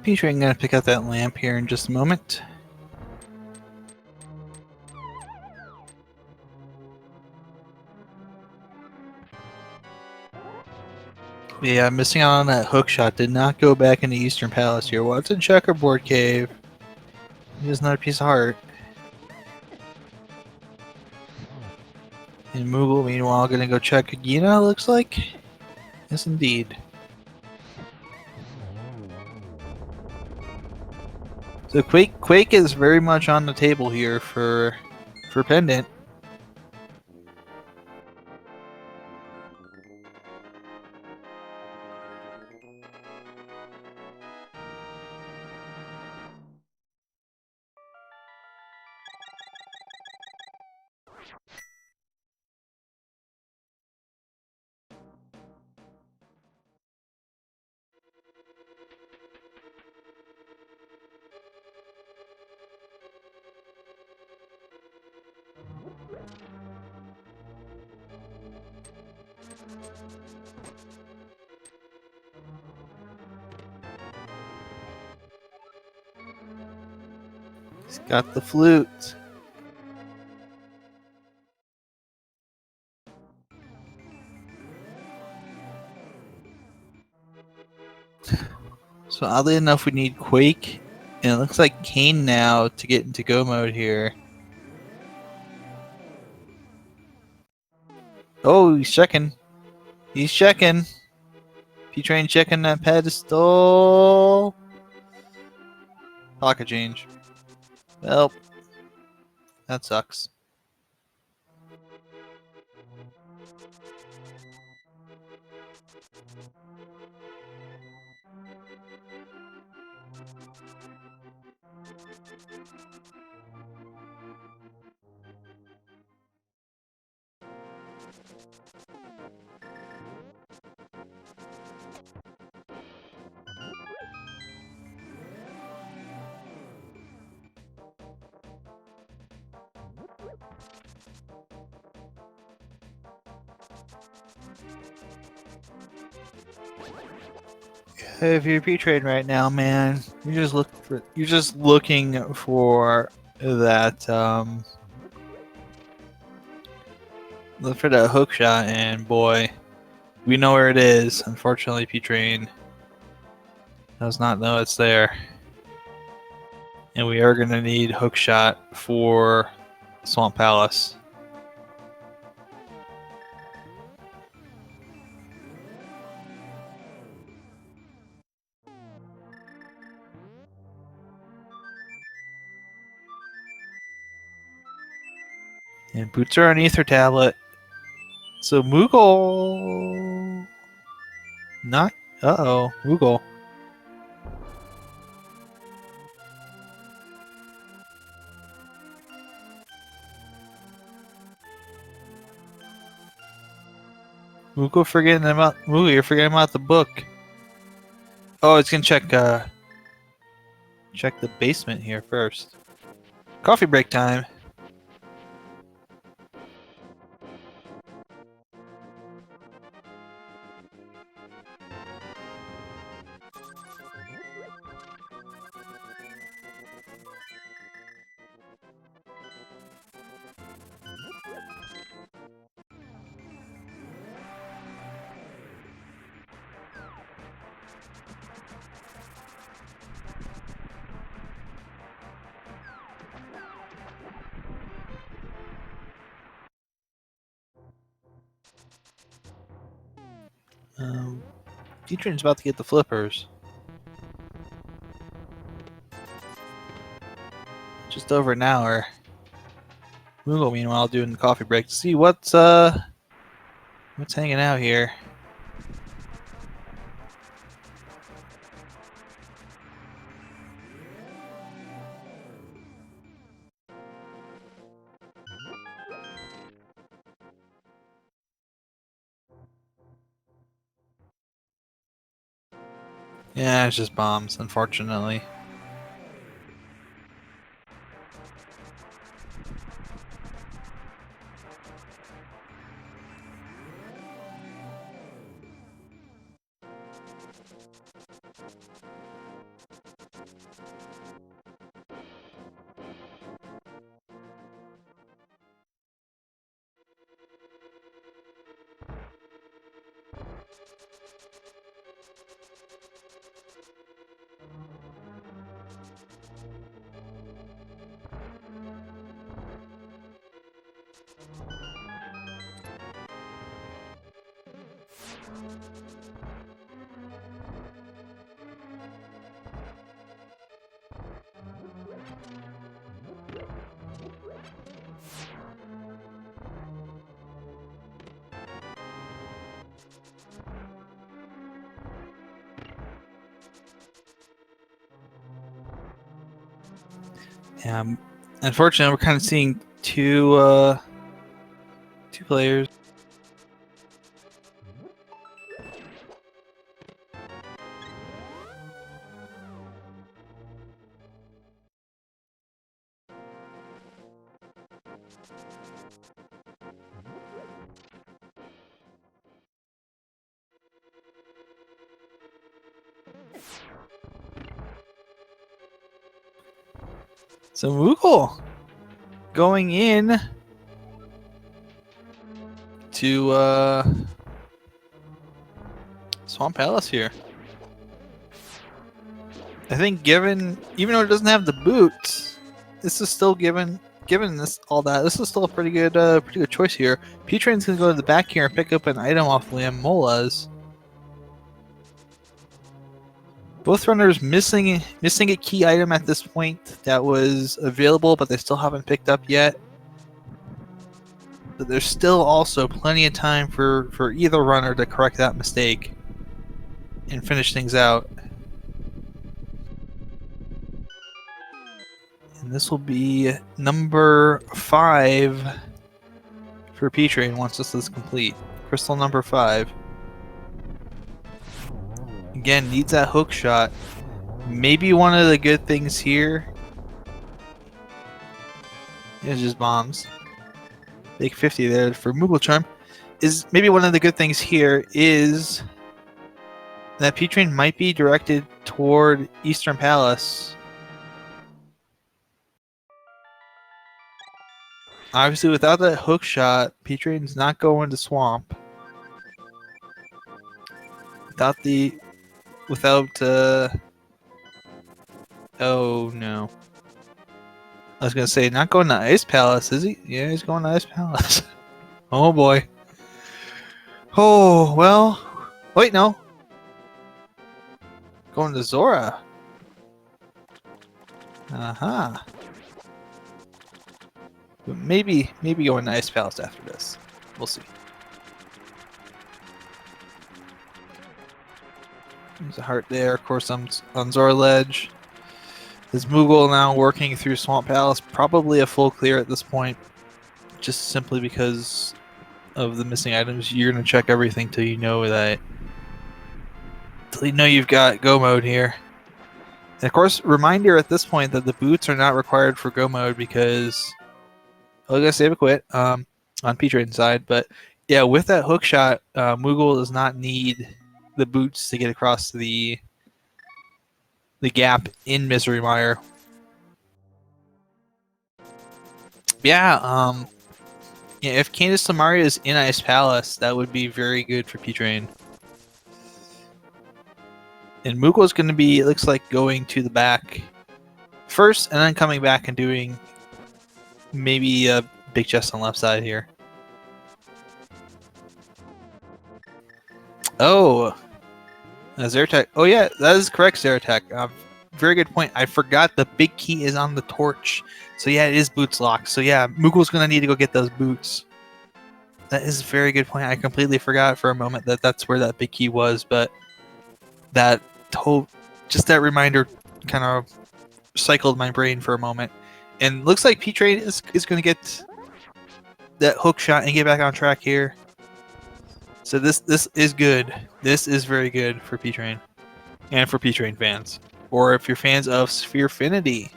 Be sure I'm gonna pick up that lamp here in just a moment. Yeah, I'm missing out on that hook shot. Did not go back into Eastern Palace here. What's in Checkerboard Cave? Here's another piece of heart. And Moogle, meanwhile, gonna go check Agina, looks like. Yes, indeed. So Quake is very much on the table here for Pendant. He's got the flute. So oddly enough, we need Quake, and it looks like Kane now to get into go mode here. Oh, he's checking. He's checking. P-Train checking that pedestal. Pocket change. Well, that sucks. If you're P-Train right now, man, you're just looking for that look for that hook shot, and boy, we know where it is. Unfortunately, P-Train does not know it's there, and we are gonna need hook shot for Swamp Palace. And boots are on Ether Tablet. So Moogle... Not... Uh-oh. Moogle. Moogle forgetting about... Moogle, you're forgetting about the book. Oh, it's gonna check the basement here first. Coffee break time. P-Train's about to get the flippers. Just over an hour. Moogle, meanwhile, doing the coffee break to see what's hanging out here. Yeah, it's just bombs, unfortunately. Yeah, unfortunately, we're kind of seeing two players. So Moogle going in to Swamp Palace here. I think even though it doesn't have the boots, this is still given this all that. This is still a pretty good choice here. P-Train's gonna go to the back here and pick up an item off Liam Mola's. Both runners missing a key item at this point that was available, but they still haven't picked up yet. But there's still also plenty of time for either runner to correct that mistake and finish things out. And this will be number 5 for P-Train once this is complete. Crystal number 5. Again, needs that hook shot. Maybe one of the good things here is just bombs. Big 50 there for mooglecharm. Is maybe one of the good things here is that P-Train might be directed toward Eastern Palace. Obviously, without that hook shot, P-Train's not going to Swamp. Oh no. I was gonna say, not going to Ice Palace, is he? Yeah, he's going to Ice Palace. Oh boy. Oh, well. Wait, no. Going to Zora. Uh-huh. But maybe going to Ice Palace after this. We'll see. There's a heart there, of course, on Zora Ledge. Is Moogle now working through Swamp Palace? Probably a full clear at this point. Just simply because of the missing items. You're going to check everything till you know you've got go mode here. And of course, reminder at this point that the boots are not required for go mode because I gotta save a quit on P-Train's side. But yeah, with that hook shot, Moogle does not need the boots to get across the gap in Misery Mire. Yeah, if Candace Samaria is in Ice Palace, that would be very good for P-Train. And Moogle is going to be, it looks like, going to the back first and then coming back and doing maybe a big chest on the left side here. Oh, Zeratek. Oh yeah, that is correct, Zeratek. Very good point. I forgot the big key is on the torch. So yeah, it is boots locked. So yeah, Moogle's gonna need to go get those boots. That is a very good point. I completely forgot for a moment that that's where that big key was, but that just that reminder kind of cycled my brain for a moment. And looks like P-Train is going to get that hook shot and get back on track here. So this is good. This is very good for P-Train and for P-Train fans, or if you're fans of Spherefinity,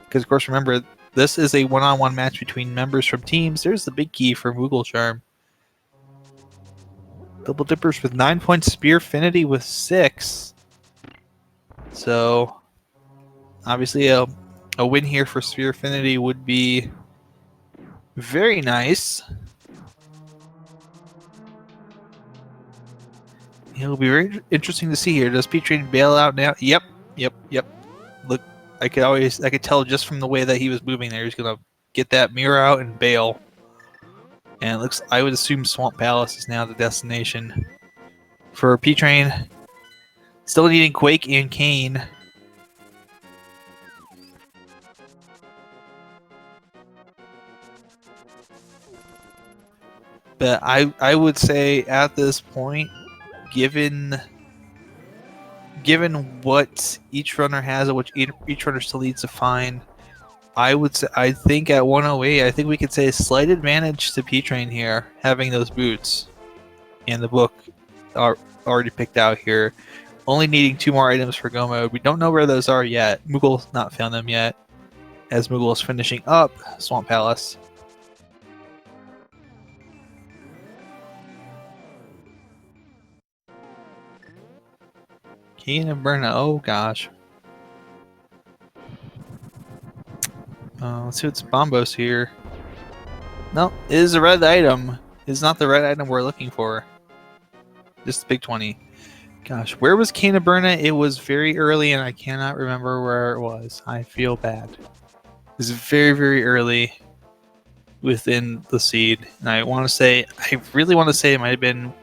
because of course remember this is a one-on-one match between members from teams. There's the big key for mooglecharm. Double Dippers with 9 points, Spherefinity with 6. So obviously a win here for Spherefinity would be very nice. It'll be very interesting to see here. Does P-Train bail out now? Yep. Look, I could tell just from the way that he was moving there. He's gonna get that mirror out and bail. And it looks, I would assume Swamp Palace is now the destination for P-Train. Still needing Quake and Kane. But I would say at this point, given what each runner has and what each runner still needs to find, I think at 108, I think we could say a slight advantage to P-Train here, having those boots and the book are already picked out here. Only needing 2 more items for Go Mode. We don't know where those are yet. Moogle's not found them yet, as Moogle is finishing up Swamp Palace. Kane and Berna, oh gosh. Let's see what's Bombos here. No, it is a red item. It's not the red item we're looking for. Just the big 20. Gosh, where was Kane and Berna? It was very early and I cannot remember where it was. I feel bad. It was very, very early within the seed. And I really want to say it might have been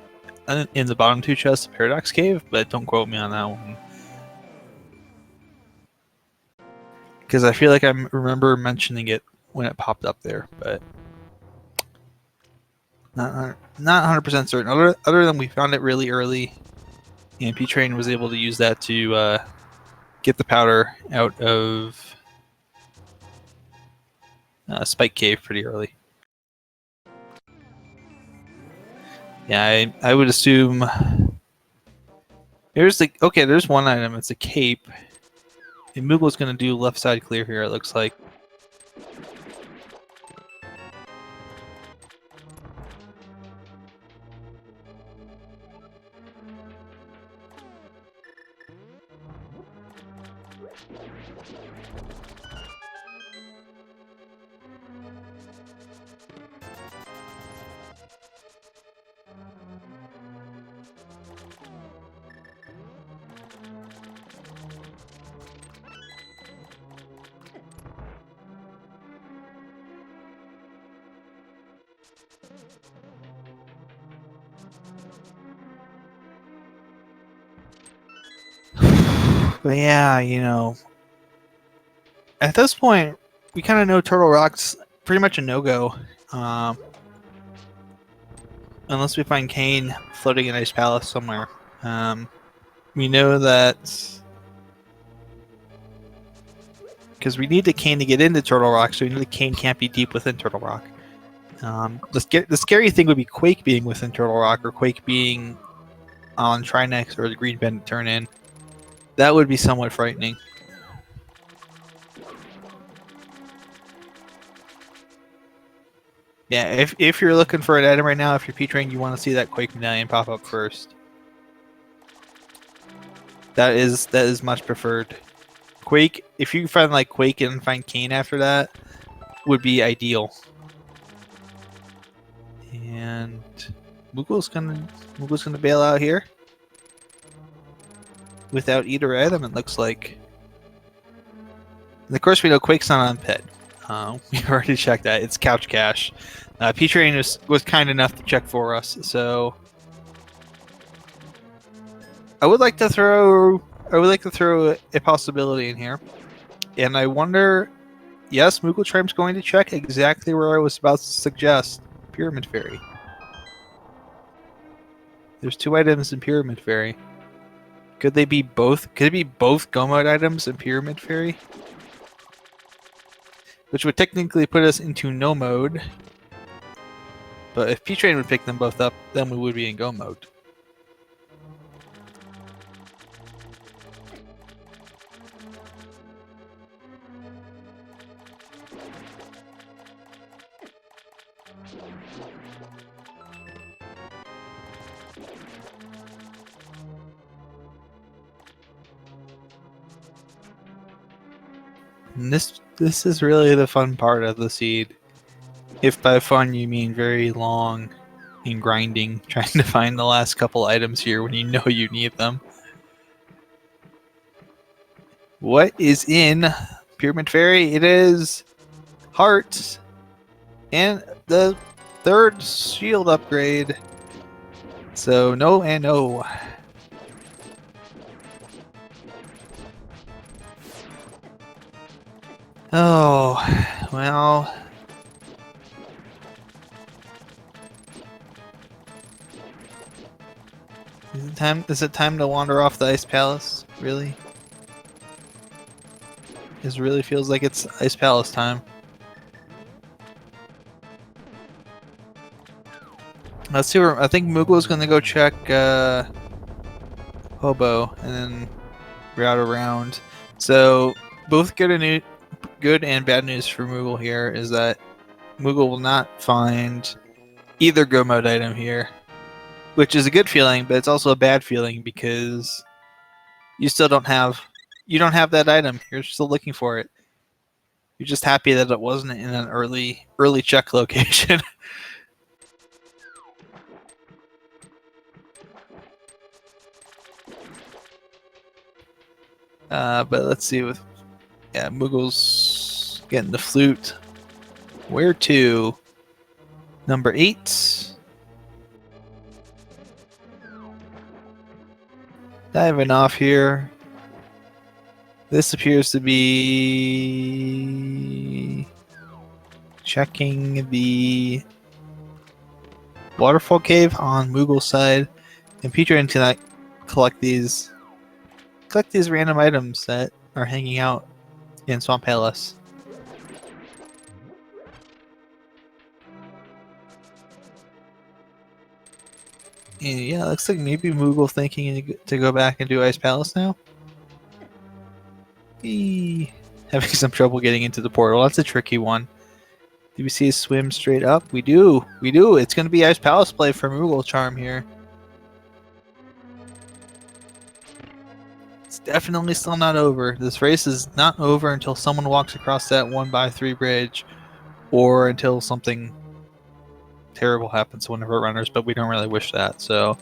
in the bottom 2 chests of Paradox Cave, but don't quote me on that one. Because I feel like I remember mentioning it when it popped up there, but not 100% certain. Other than we found it really early, and P-Train was able to use that to get the powder out of Spike Cave pretty early. Yeah, I would assume there's one item. It's a cape. And Moogle's going to do left side clear here, it looks like. But yeah, at this point, we kind of know Turtle Rock's pretty much a no-go. Unless we find Kane floating in Ice Palace somewhere. We know that because we need the Kane to get into Turtle Rock, so we know the Kane can't be deep within Turtle Rock. The scary thing would be Quake being within Turtle Rock, or Quake being on Trinex or the Green Bend turn-in. That would be somewhat frightening. Yeah, if you're looking for an item right now, if you're P-Train, you want to see that Quake medallion pop up first. That is much preferred. Quake, if you find like Quake and find Kane after that, would be ideal. And Moogle's gonna bail out here without either item, it looks like. And of course, we know Quake's not on pit. We've already checked that. It's Couch Cash. P-Train was kind enough to check for us, so I would like to throw a possibility in here, and I wonder. Yes, mooglecharm's going to check exactly where I was about to suggest. Pyramid Fairy. There's 2 items in Pyramid Fairy. Could they be both? Could it be both Go Mode items in Pyramid Fairy? Which would technically put us into no mode. But if P-Train would pick them both up, then we would be in Go Mode. And this is really the fun part of the seed. If by fun you mean very long and grinding, trying to find the last couple items here when you know you need them. What is in Pyramid Fairy? It is hearts and the 3rd shield upgrade. So no and no. Oh, well. Is it time to wander off the Ice Palace? Really? It really feels like it's Ice Palace time. Let's see where I think Moogle's gonna go check Hobo and then route around. So both good and bad news for Moogle here is that Moogle will not find either Go Mode item here, which is a good feeling, but it's also a bad feeling because you still don't have that item. You're still looking for it. You're just happy that it wasn't in an early check location. But let's see with Moogle's getting the flute. Where to? Number 8. Diving off here. This appears to be checking the waterfall cave on Moogle's side, and P-Train can collect these random items that are hanging out in Swamp Palace. And yeah, looks like maybe Moogle thinking to go back and do Ice Palace now. Having some trouble getting into the portal. That's a tricky one. Do we see a swim straight up? We do. We do. It's going to be Ice Palace play for mooglecharm here. It's definitely still not over. This race is not over until someone walks across that 1x3 bridge, or until something terrible happens to one of our runners, but we don't really wish that. So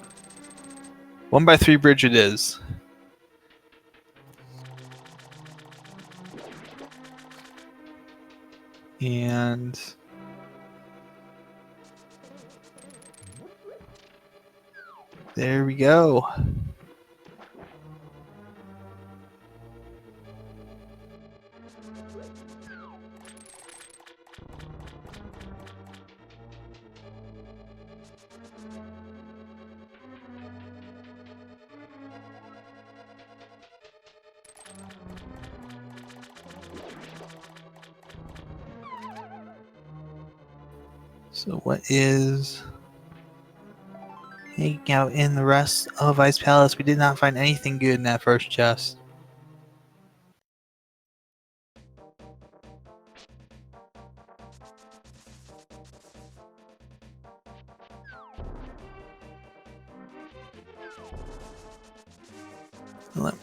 1x3 bridge it is. And there we go. So what is hanging out in the rest of Ice Palace? We did not find anything good in that first chest.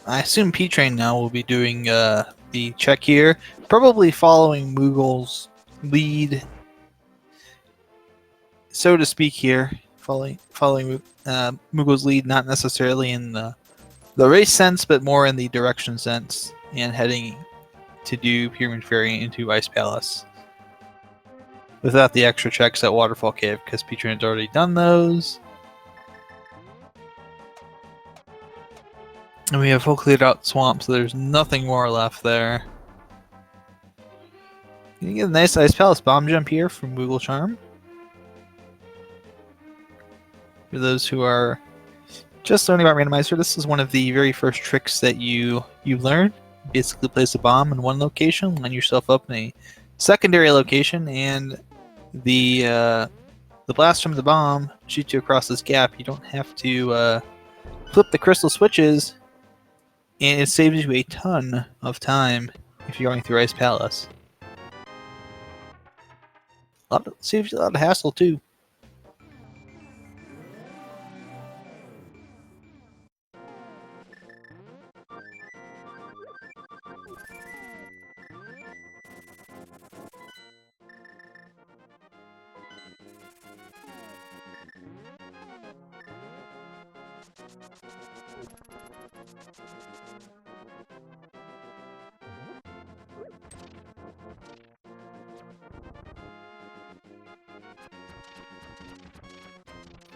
I assume P-Train now will be doing the check here, probably following Moogle's lead, so to speak here, following Moogle's lead, not necessarily in the race sense, but more in the direction sense, and heading to do Pyramid Fairy into Ice Palace. Without the extra checks at Waterfall Cave, because P-Train's already done those. And we have full cleared out swamp, so there's nothing more left there. You get a nice Ice Palace bomb jump here from mooglecharm. For those who are just learning about Randomizer, this is one of the very first tricks that you learn. Basically place a bomb in one location, line yourself up in a secondary location, and the blast from the bomb shoots you across this gap. You don't have to flip the crystal switches, and it saves you a ton of time if you're going through Ice Palace. Saves you a lot of hassle too.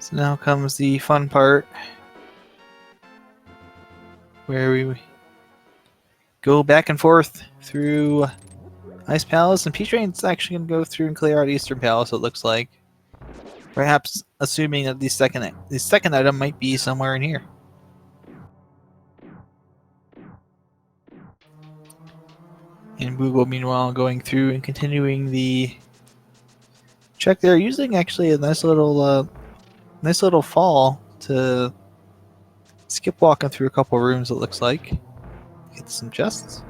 So now comes the fun part, where we go back and forth through Ice Palace, and P-Train's actually going to go through and clear out Eastern Palace, it looks like. Perhaps assuming that the second item might be somewhere in here. And Google, meanwhile, going through and continuing the check there, using actually a nice little fall to skip walking through a couple rooms, it looks like. Get some chests.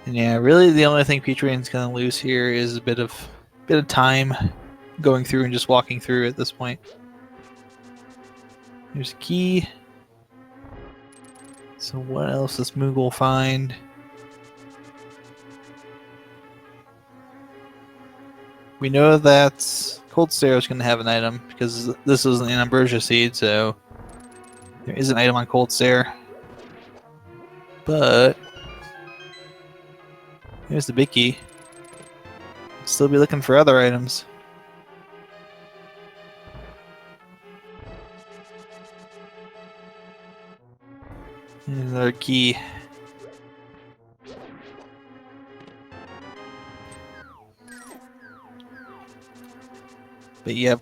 And yeah, really the only thing P-Train's gonna lose here is a bit of time going through and just walking through at this point. There's a key. So what else does Moogle find? We know that Cold Stare is going to have an item because this is an Ambrosia Seed, so there is an item on Cold Stare. But here's the big key. Still be looking for other items. Here's another key. But yep.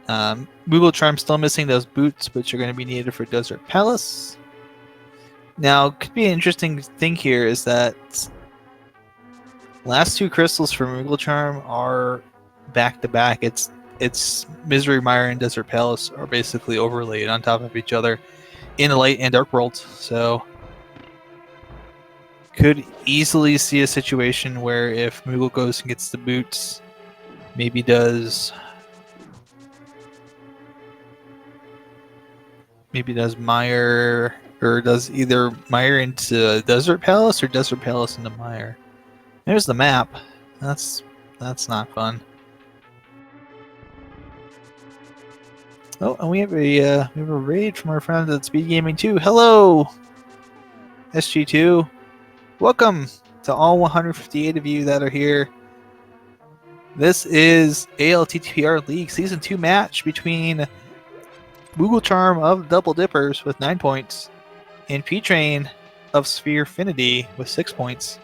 mooglecharm still missing those boots, which are going to be needed for Desert Palace. Now, could be an interesting thing here is that last two crystals for mooglecharm are back to back. It's Misery Mire and Desert Palace are basically overlaid on top of each other in the light and dark worlds. So could easily see a situation where if Moogle goes and gets the boots, maybe does Mire, or does either Mire into Desert Palace or Desert Palace into Mire. There's the map. That's not fun. Oh, and we have a raid from our friends at Speed Gaming 2. Hello, SG2. Welcome to all 158 of you that are here. This is ALTTPR League Season 2 match between mooglecharm of Double Dippers with 9 points and P-Train of Spherefinity with 6 points.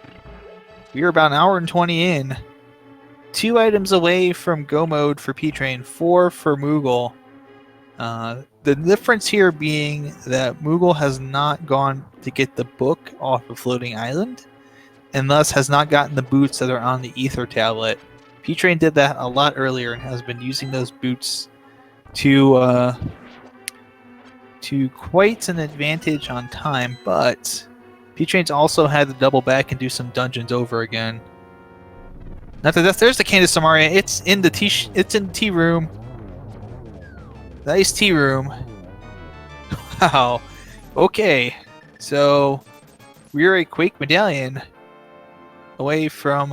We are about an hour and 20 in. 2 items away from go mode for P-Train, 4 for Moogle. The difference here being that Moogle has not gone to get the book off of Floating Island, and thus has not gotten the boots that are on the Ether tablet. P-Train did that a lot earlier and has been using those boots to quite an advantage on time, but P-Train's also had to double back and do some dungeons over again. Not to death. There's the Candace Samaria. It's in the tea room. The iced tea room. Wow. Okay. So we're a Quake medallion away from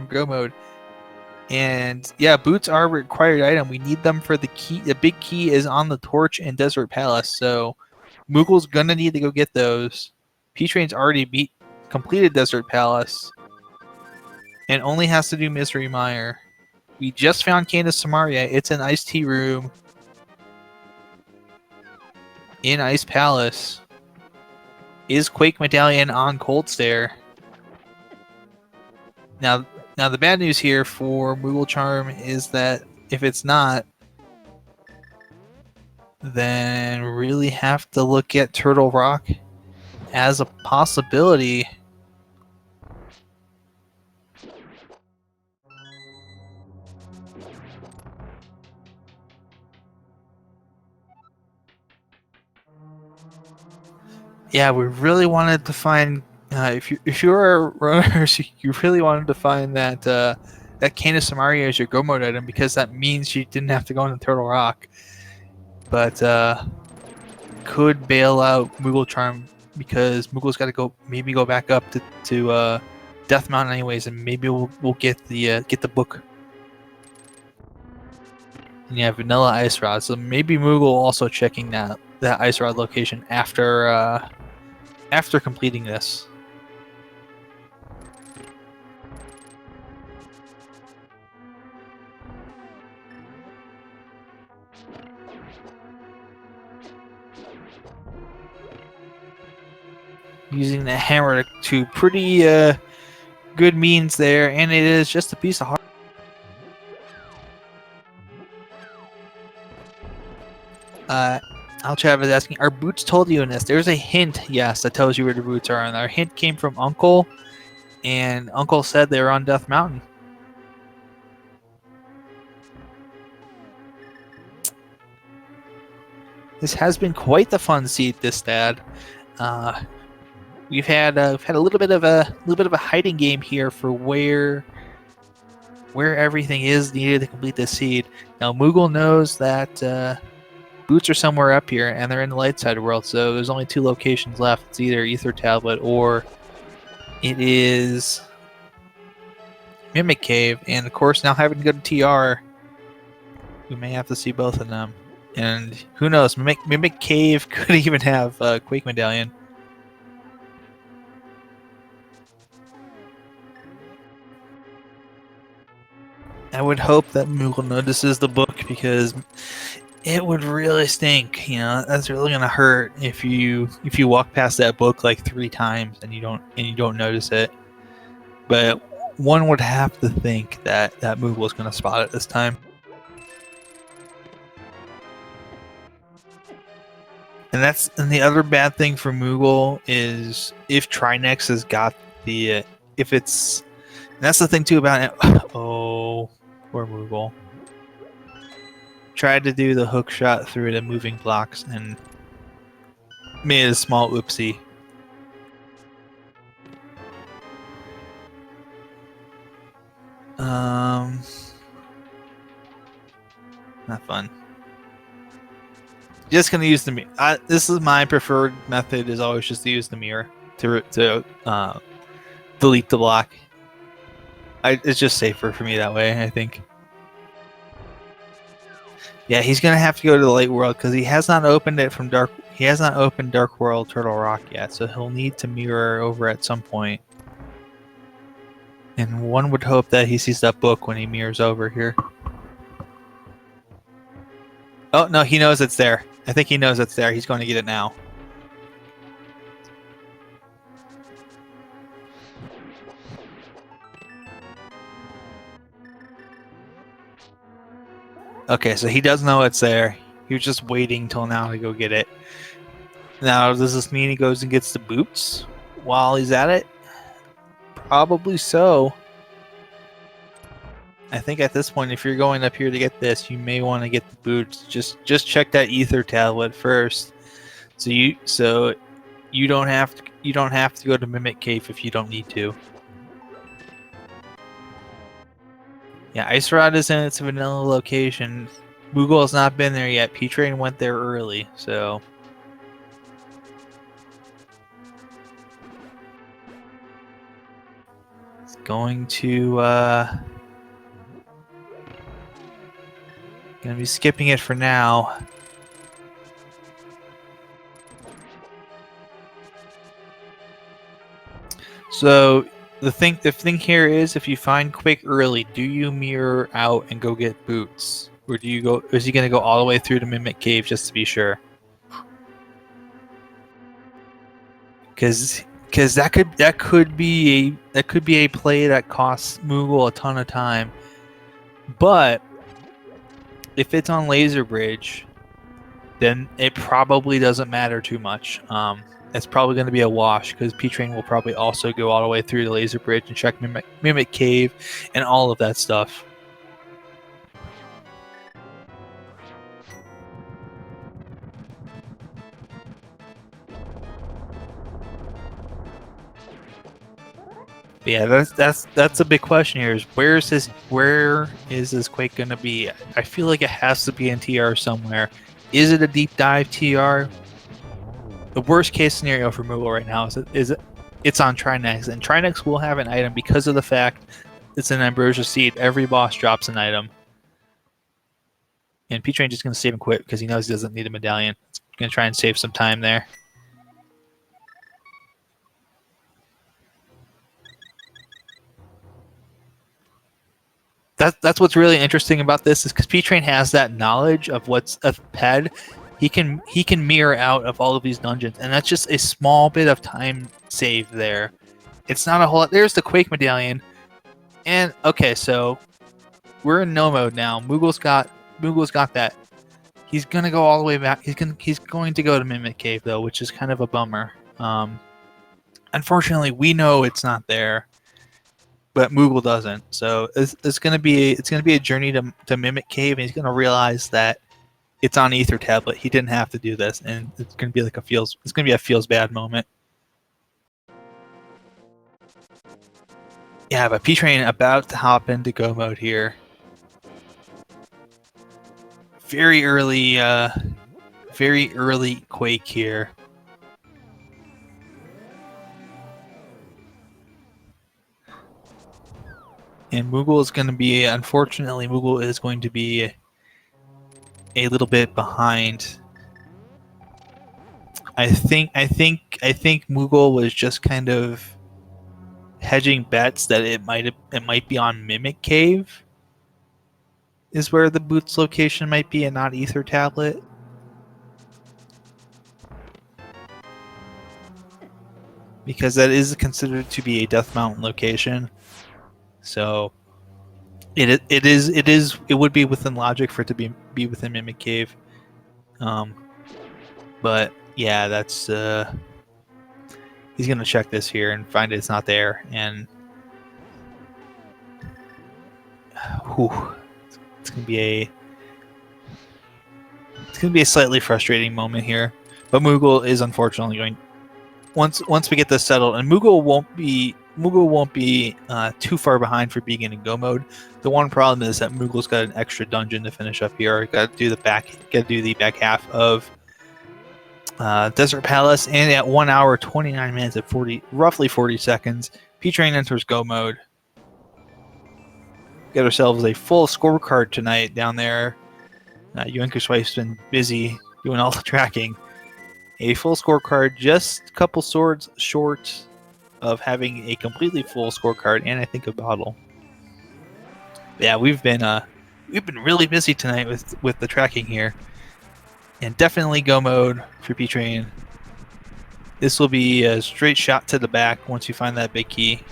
go mode. And yeah, boots are a required item. We need them for the key. The big key is on the torch in Desert Palace. So Moogle's gonna need to go get those. P-Train's already completed Desert Palace and only has to do Misery Mire. We just found Candace Samaria. It's an iced tea room. in Ice Palace. Is Quake Medallion on Cold Stare? Now the bad news here for mooglecharm is that if it's not, then really have to look at Turtle Rock as a possibility. Yeah, we really wanted to find if you were runners, you really wanted to find that that Canis Samaria as your go mode item because that means you didn't have to go into Turtle Rock, but could bail out mooglecharm because Moogle's got to go back up to Death Mountain anyways, and maybe we'll get the book. And you have Vanilla Ice Rod, so maybe Moogle also checking that Ice Rod location after completing this. Using the hammer to pretty good means there, and it is just a piece of heart. Alchav is asking, are boots told you in this? There's a hint, yes, that tells you where the boots are, and our hint came from Uncle, and Uncle said they were on Death Mountain. This has been quite the fun seed, this dad. We've had a little bit of a hiding game here for where everything is needed to complete this seed. Now Moogle knows that boots are somewhere up here, and they're in the light side world. So there's only 2 locations left. It's either Ether Tablet or it is Mimic Cave. And of course, now having to go to TR, we may have to see both of them. And who knows? Mimic Cave could even have Quake Medallion. I would hope that Moogle notices the book because it would really stink. You know, that's really gonna hurt if you walk past that book like 3 times and you don't notice it. But one would have to think that Moogle is gonna spot it this time. And the other bad thing for Moogle is if Trinex has got the if it's and that's the thing too about it. Oh, poor Moogle. Tried to do the hook shot through the moving blocks and made a small oopsie. Not fun. Just gonna use the mirror. This is my preferred method. Is always just to use the mirror to delete the block. It's just safer for me that way, I think. Yeah, he's gonna have to go to the light world because he has not opened it from dark. He has not opened Dark World Turtle Rock yet, so he'll need to mirror over at some point. And one would hope that he sees that book when he mirrors over here. Oh no, he knows it's there. I think he knows it's there. He's going to get it now. Okay, so he does know it's there. He was just waiting till now to go get it. Now, does this mean he goes and gets the boots while he's at it? Probably so. I think at this point, if you're going up here to get this, you may want to get the boots. Just check that Ether Tablet first, so you don't have to go to Mimic Cave if you don't need to. Yeah, Ice Rod is in its vanilla location. Moogle has not been there yet. P-Train went there early, so. It's going to, gonna be skipping it for now. So the thing here is, if you find Quake early, do you mirror out and go get boots, or do you go? Is he gonna go all the way through to Mimic Cave just to be sure? because that could be a play that costs Moogle a ton of time. But if it's on Laser Bridge, then it probably doesn't matter too much. It's probably going to be a wash because P-Train will probably also go all the way through the Laser Bridge and check Mimic Cave and all of that stuff. But yeah, that's a big question here. Is where is this Quake going to be? I feel like it has to be in TR somewhere. Is it a deep dive TR? The worst case scenario for Moogle right now is it's on Trinex, and Trinex will have an item because of the fact it's an Ambrosia Seed. Every boss drops an item. And P-Train just going to save and quit because he knows he doesn't need a medallion. It's going to try and save some time there. That's what's really interesting about this is because P-Train has that knowledge of what's ahead. He can mirror out of all of these dungeons, and that's just a small bit of time saved there. It's not a whole lot. There's the Quake medallion, and okay, so we're in no mode now. Moogle's got that. He's gonna go all the way back. He's going to go to Mimic Cave though, which is kind of a bummer. Unfortunately, we know it's not there, but Moogle doesn't. So it's gonna be a journey to Mimic Cave, and he's gonna realize that it's on Ether Tablet. He didn't have to do this, and it's gonna be like a feels bad moment. Yeah, but P-Train about to hop into go mode here. Very early Quake here. And Moogle is going to be, unfortunately, Moogle is going to be a little bit behind. I think Moogle was just kind of hedging bets that it might be on Mimic Cave is where the Boots location might be and not Ether Tablet. Because that is considered to be a Death Mountain location. So it would be within logic for it to be within Mimic Cave. But yeah, that's he's gonna check this here and find it's not there, and it's gonna be a slightly frustrating moment here. But Moogle is unfortunately going once we get this settled, and Moogle won't be too far behind for being in go mode. The one problem is that Moogle's got an extra dungeon to finish up here. Got to do the back half of Desert Palace, and at 1 hour 29 minutes at roughly 40 seconds, P-Train enters go mode. Get ourselves a full scorecard tonight down there. Yuenku's been busy doing all the tracking. A full scorecard, just a couple swords short of having a completely full scorecard, and I think a bottle. Yeah, we've been really busy tonight with the tracking here, and definitely go mode for P-Train. This will be a straight shot to the back once you find that big key.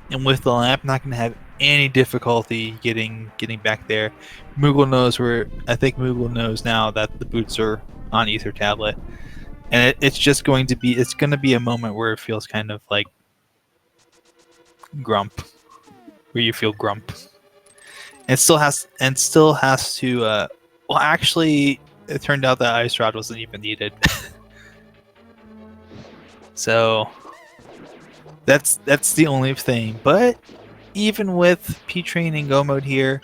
And with the lamp, not going to have any difficulty getting back there. Moogle knows where. I think Moogle knows now that the boots are on Ether Tablet, and it's just going to be. It's going to be a moment where it feels kind of like grump, where you feel grump. And still has to. Well, actually, it turned out that Ice Rod wasn't even needed. So that's the only thing. But even with P-Train in go mode here,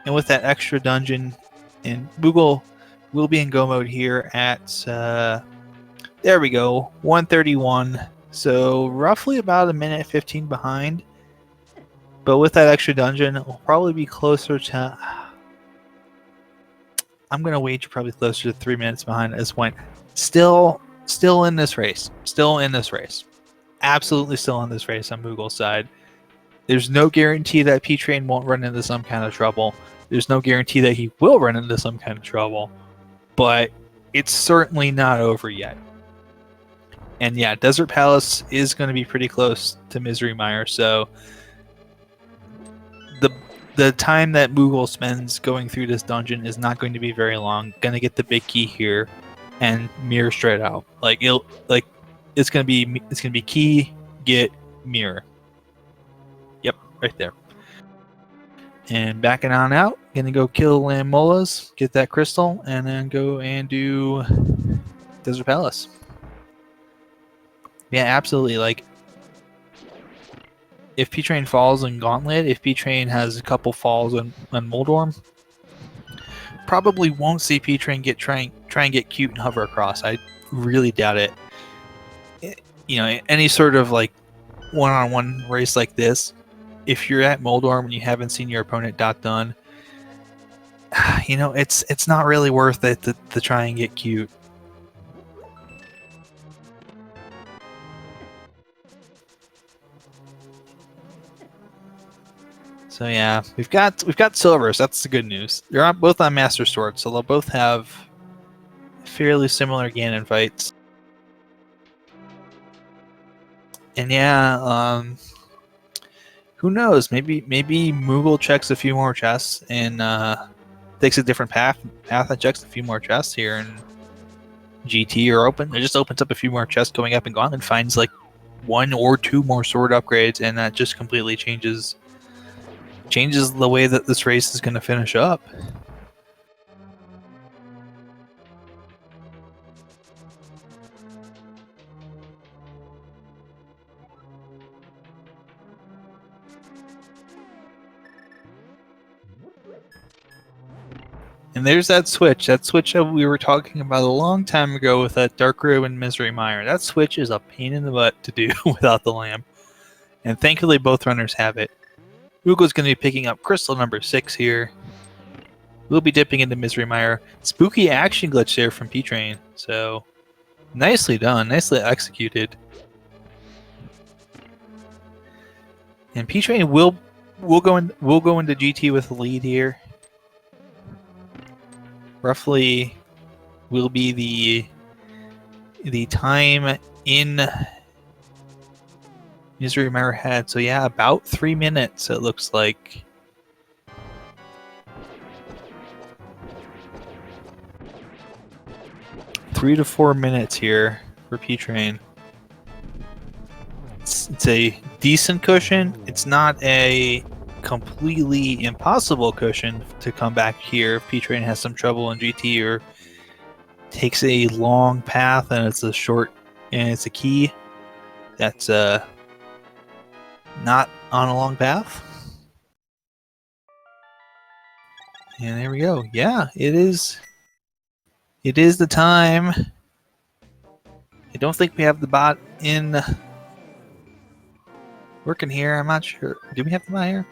and with that extra dungeon, and Moogle will be in go mode here at there we go, 131. So roughly about a minute 15 behind. But with that extra dungeon, it'll probably be closer to. I'm gonna wager probably closer to 3 minutes behind at this point. Still in this race. Absolutely still in this race on Moogle's side. There's no guarantee that P-Train won't run into some kind of trouble. There's no guarantee that he will run into some kind of trouble. But it's certainly not over yet. And yeah, Desert Palace is going to be pretty close to Misery Mire, so the time that Moogle spends going through this dungeon is not going to be very long. Gonna get the big key here, and mirror straight out. It's gonna be key, get, mirror. Yep, right there. And backing on out, gonna go kill Lammolas, get that crystal, and then go and do Desert Palace. Yeah, absolutely. Like, if P-Train falls in Gauntlet, if P-Train has a couple falls on Moldorm, probably won't see P-Train try and get cute and hover across. I really doubt it. You know, any sort of like one-on-one race like this, if you're at Moldorm and you haven't seen your opponent dot done, you know, it's not really worth it to try and get cute. So yeah, we've got silvers. That's the good news. They're both on Master Sword, so they'll both have fairly similar Ganon fights. And yeah, who knows? Maybe Moogle checks a few more chests and takes a different path and checks a few more chests here, and GT or open. It just opens up a few more chests going up and gone, and finds like 1 or 2 more sword upgrades, and that just completely changes the way that this race is going to finish up. And there's that switch that we were talking about a long time ago with that Dark Room and Misery Mire. That switch is a pain in the butt to do without the lamp. And thankfully both runners have it. Moogle's going to be picking up crystal number 6 here. We'll be dipping into Misery Mire. Spooky action glitch there from P-Train. So, nicely done. Nicely executed. And P-Train will go into GT with the lead here. Roughly will be the time in Misery Mire had. So yeah, about 3 minutes it looks like. Three to 4 minutes here for P-Train. It's a decent cushion. It's not a completely impossible cushion to come back here if P-Train has some trouble in GT or takes a long path and it's a key that's not on a long path. And there we go. Yeah, it is the time. I don't think we have the bot in working here. I'm not sure. Do we have the bot here?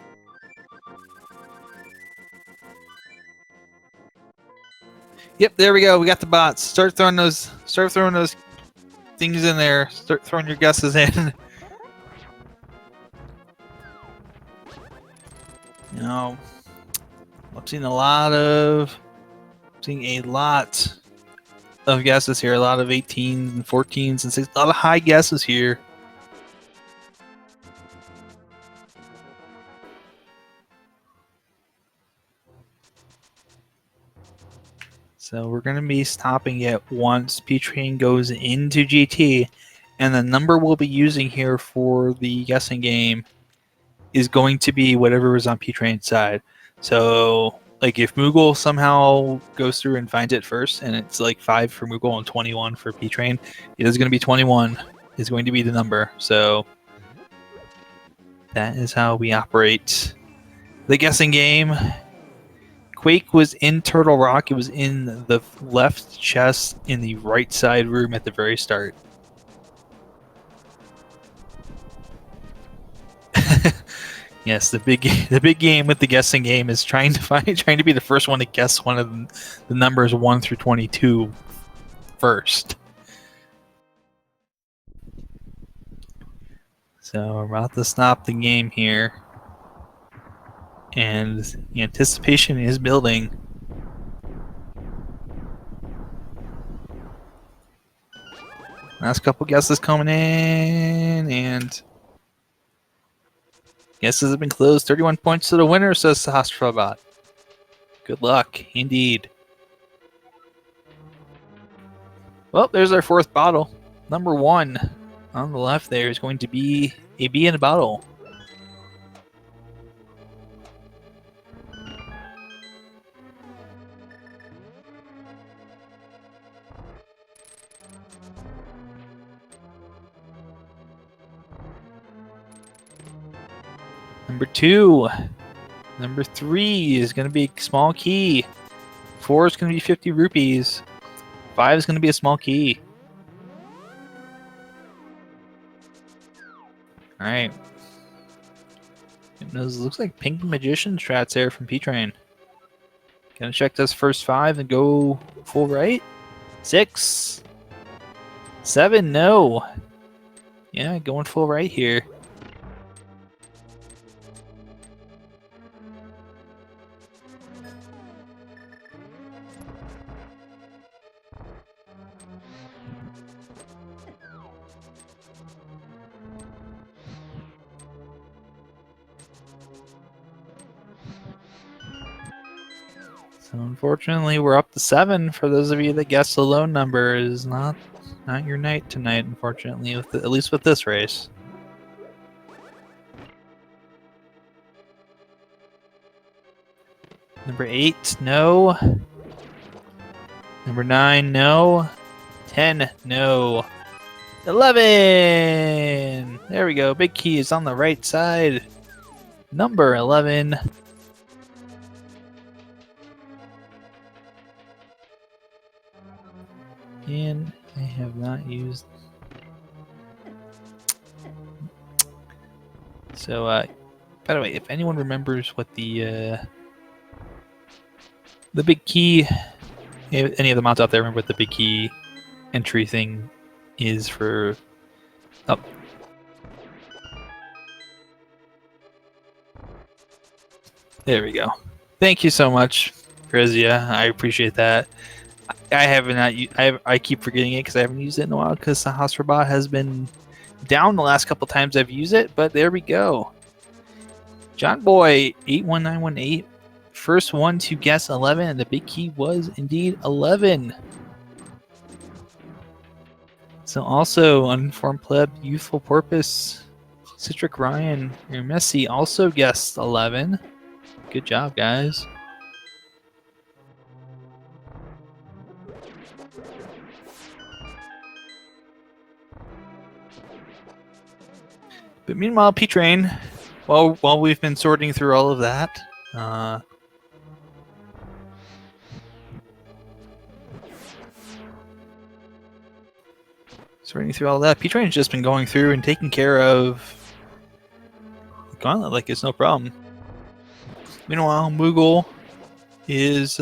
Yep, there we go. We got the bots. Start throwing those things in there. Start throwing your guesses in. You know, I'm seeing a lot of guesses here. A lot of 18s and 14s and 6. A lot of high guesses here. So we're going to be stopping it once P-Train goes into GT, and the number we'll be using here for the guessing game is going to be whatever is on P-Train's side. So, like, if Moogle somehow goes through and finds it first, and it's like 5 for Moogle and 21 for P-Train, it is going to be 21 is going to be the number. So that is how we operate the guessing game. Quake was in Turtle Rock. It was in the left chest in the right side room at the very start. Yes, the big game with the guessing game is trying to be the first one to guess one of the numbers 1 through 22 first. So we're about to stop the game here. And the anticipation is building. Last couple guesses coming in, and guesses have been closed. 31 points to the winner, says Sahasrabhat. Good luck, indeed. Well, there's our fourth bottle. Number 1 on the left there is going to be a bee in a bottle. Number 2. Number 3 is going to be a small key. 4 is going to be 50 rupees. 5 is going to be a small key. Alright. Those looks like Pink Magician strats there from P-Train. Gonna check this first 5 and go full right. 6. 7, no. Yeah, going full right here. So unfortunately, we're up to 7. For those of you that guessed the low number, is not your night tonight. Unfortunately, at least with this race. Number 8, no. Number 9, no. 10, no. 11. There we go. Big key is on the right side. Number 11. And I have not used. So, by the way, if anyone remembers what the big key, any of the mods out there remember what the big key entry thing is for. Oh. There we go. Thank you so much, Grizia. I appreciate that. I keep forgetting it because I haven't used it in a while because Sahasrabhat has been down the last couple times I've used it, but there we go. John Boy 81918, first one to guess 11, and the big key was indeed 11. So also Uninformed Pleb, Youthful Porpoise, Citric Ryan, your Messi also guessed 11. Good job, guys. But meanwhile, P-Train, while we've been sorting through all of that, P-Train's just been going through and taking care of the gauntlet like it's no problem. Meanwhile, Moogle is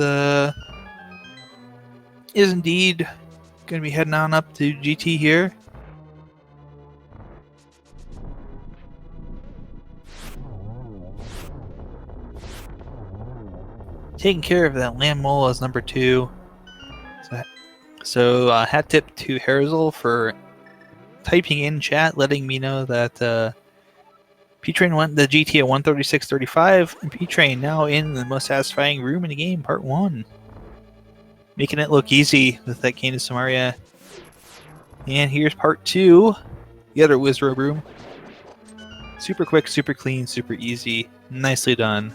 indeed going to be heading on up to GT here. Taking care of that land mole as number 2. So hat tip to Hazel for typing in chat, letting me know that P-Train went the GT at 136.35, and P-Train now in the most satisfying room in the game, part 1. Making it look easy with that Cane of Samaria. And here's part 2, the other Wizrobe room. Super quick, super clean, super easy. Nicely done.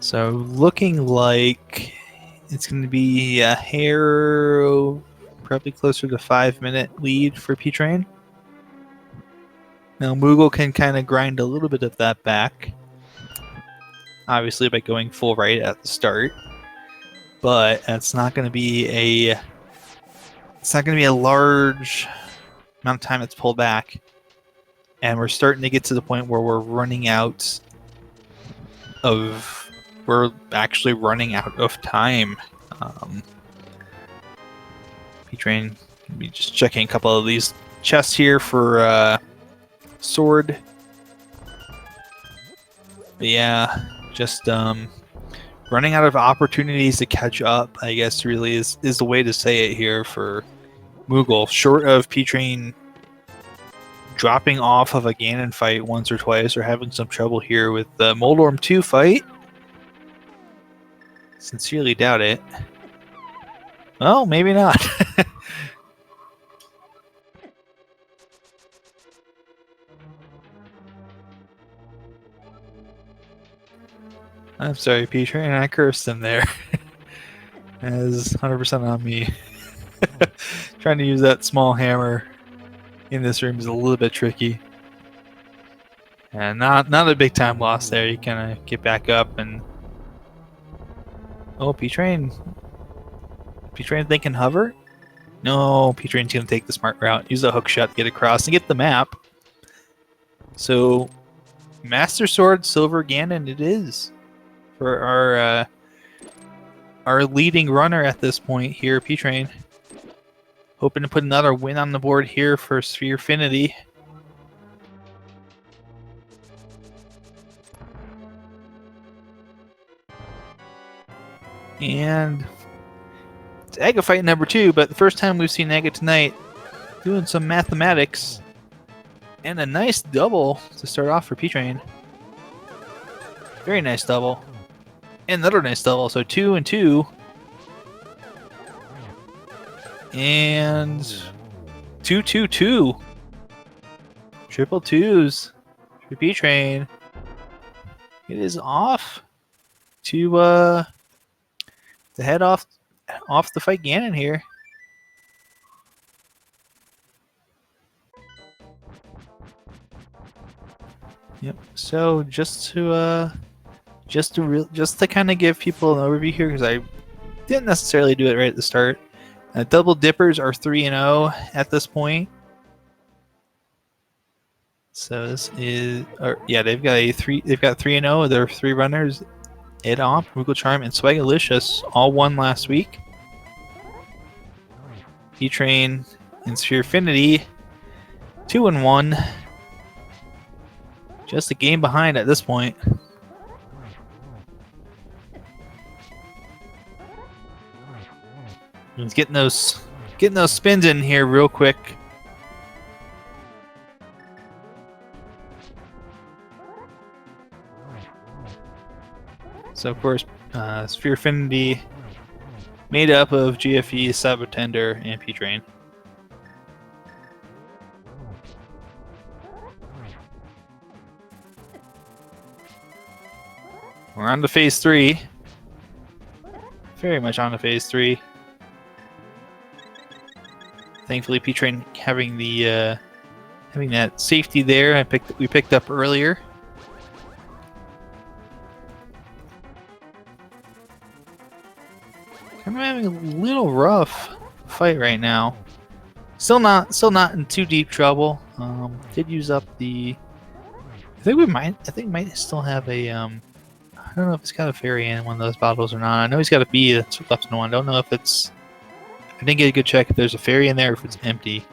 So looking like it's going to be a hair, probably closer to 5-minute lead for P-Train. Now Moogle can kind of grind a little bit of that back, obviously by going full right at the start, but it's not going to be a large amount of time it's pulled back, and we're starting to get to the point where we're actually running out of time. P-Train can be just checking a couple of these chests here for sword. But yeah, just running out of opportunities to catch up, I guess, really is the way to say it here for Moogle. Short of P-Train dropping off of a Ganon fight once or twice, or having some trouble here with the Moldorm 2 fight. Sincerely doubt it. Well, maybe not. I'm sorry, P-Train, I cursed him there. That is 100% on me. Trying to use that small hammer in this room is a little bit tricky. And not a big time loss there. You kind of get back up and... Oh, P-Train. P-Train thinking hover? No, P-Train's going to take the smart route. Use the hook shot to get across and get the map. So, Master Sword, Silver Ganon it is. For our leading runner at this point here, P-Train. Hoping to put another win on the board here for Spherefinity. And it's Aga fight number 2, but the first time we've seen Aga tonight doing some mathematics. And a nice double to start off for P-Train. Very nice double. And another nice double, so 2 and 2. And 2, 2, 2. Triple twos for P-Train. It is off to head off the fight Ganon here. Yep. So just to kind of give people an overview here, because I didn't necessarily do it right at the start. Double Dippers are 3-0 at this point. So this is, yeah, they've got 3-0. Their 3 runners, Edamp, mooglecharm, and Swagalicious, all won last week. P-Train and Spherefinity, 2-1. Just a game behind at this point. He's getting those spins in here real quick. So of course, Spherefinity made up of GFE, Sabotender, and P-Train. We're on to phase 3. Very much on to phase 3. Thankfully, P-Train having the having that safety there. We picked up earlier. I'm having a little rough fight right now. Still not in too deep trouble. Did use up the. I think we might still have a. I don't know if it's got a fairy in one of those bottles or not. I know he's got a bee that's left in one. I don't know if it's. I didn't get a good check if there's a fairy in there or if it's empty.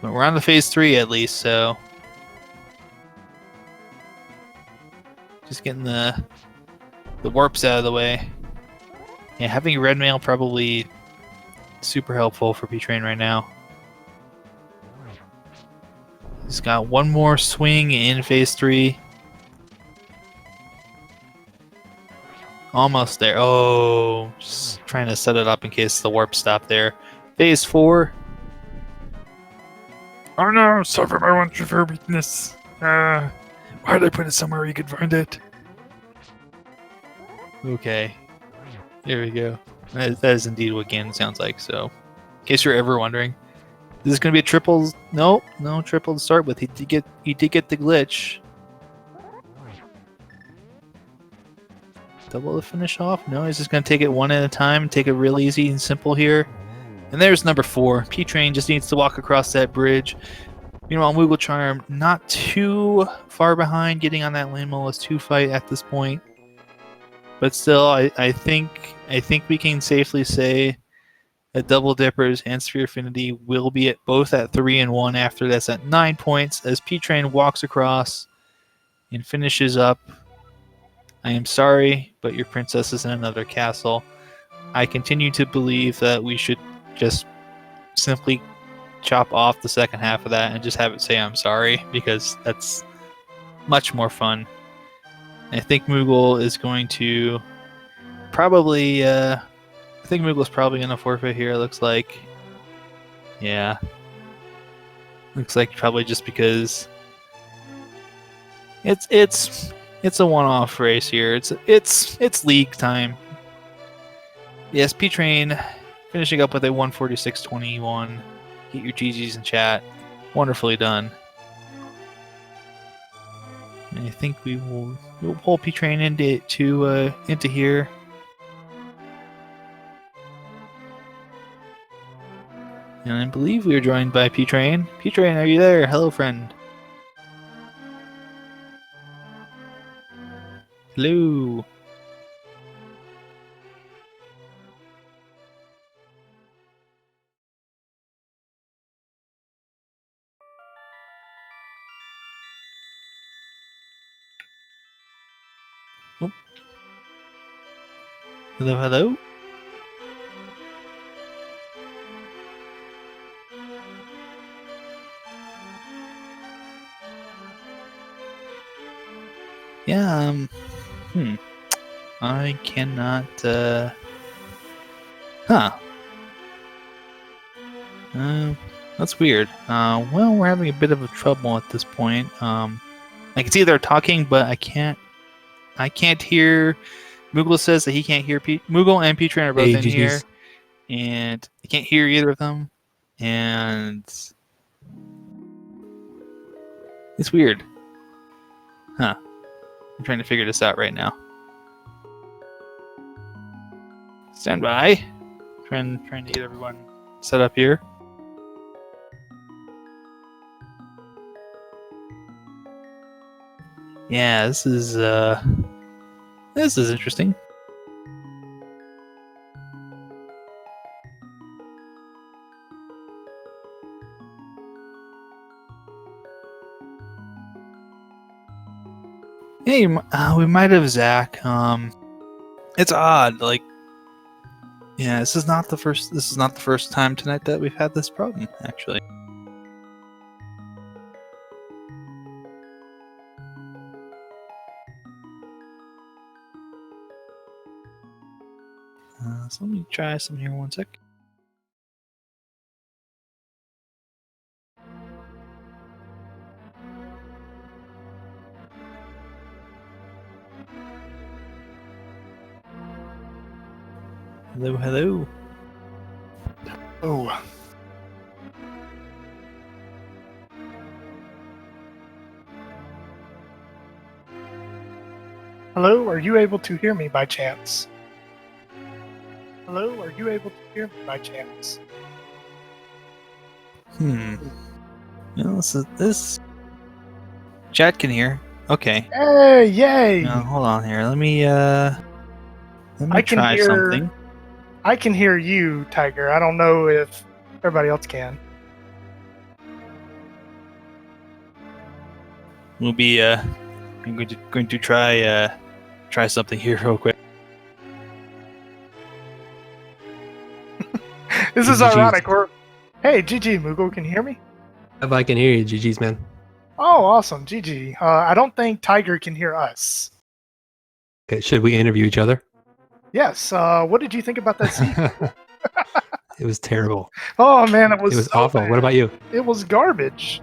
But we're on to phase 3 at least, so. Just getting the warps out of the way. Yeah, having a red mail probably super helpful for P-Train right now. He's got one more swing in phase 3. Almost there. Oh, just trying to set it up in case the warp stopped there. Phase 4. Oh no, suffer my one for weakness. Why did I put it somewhere you could find it? Okay. There we go. That is indeed what Ganon sounds like, so in case you're ever wondering. This is gonna be a triple. No triple to start with. He did get the glitch. Double to finish off? No, he's just going to take it one at a time, take it real easy and simple here. And there's number 4. P-Train just needs to walk across that bridge. Meanwhile, mooglecharm not too far behind, getting on that Landmolus 2 fight at this point. But still, I think we can safely say that Double Dippers and Spherefinity will be both at 3-1 after that's at 9 points as P-Train walks across and finishes up I am sorry, but your princess is in another castle. I continue to believe that we should just simply chop off the second half of that and just have it say I'm sorry, because that's much more fun. I think Moogle is going to probably I think Moogle's probably gonna forfeit here, it looks like. Yeah. Looks like probably just because it's a one-off race here. It's league time. Yes, P-Train finishing up with a 146.21. Get your GGs in chat. Wonderfully done. And I think we'll pull P-Train into here. And I believe we are joined by P-Train. P-Train, are you there? Hello, friend. Hello. Oh. Hello, hello. Yeah, I cannot, that's weird. Well, we're having a bit of a trouble at this point. I can see they're talking, but I can't hear. Moogle says that he can't hear Moogle and P-Train are both in here, and I can't hear either of them, and it's weird. Huh. I'm trying to figure this out right now. Stand by. Trying to get everyone set up here. Yeah, this is interesting. Hey, we might have Zach. It's odd. Like, yeah, this is not the first time tonight that we've had this problem. Actually. So let me try some here. One sec. Hello, hello. Oh. Hello, are you able to hear me by chance? Hello, are you able to hear me by chance? No, this chat can hear. Okay. Hey, yay! No, hold on here. Let me try something. I can hear you, Tiger. I don't know if everybody else can. We'll be I'm going to try something here real quick. This is ironic. Hey, GG, Moogle, can you hear me? If I can hear you, GG's, man. Oh, awesome, GG. I don't think Tiger can hear us. Okay, should we interview each other? Yes. What did you think about that scene? It was terrible. Oh, man, it was so awful. bad. What about you? It was garbage.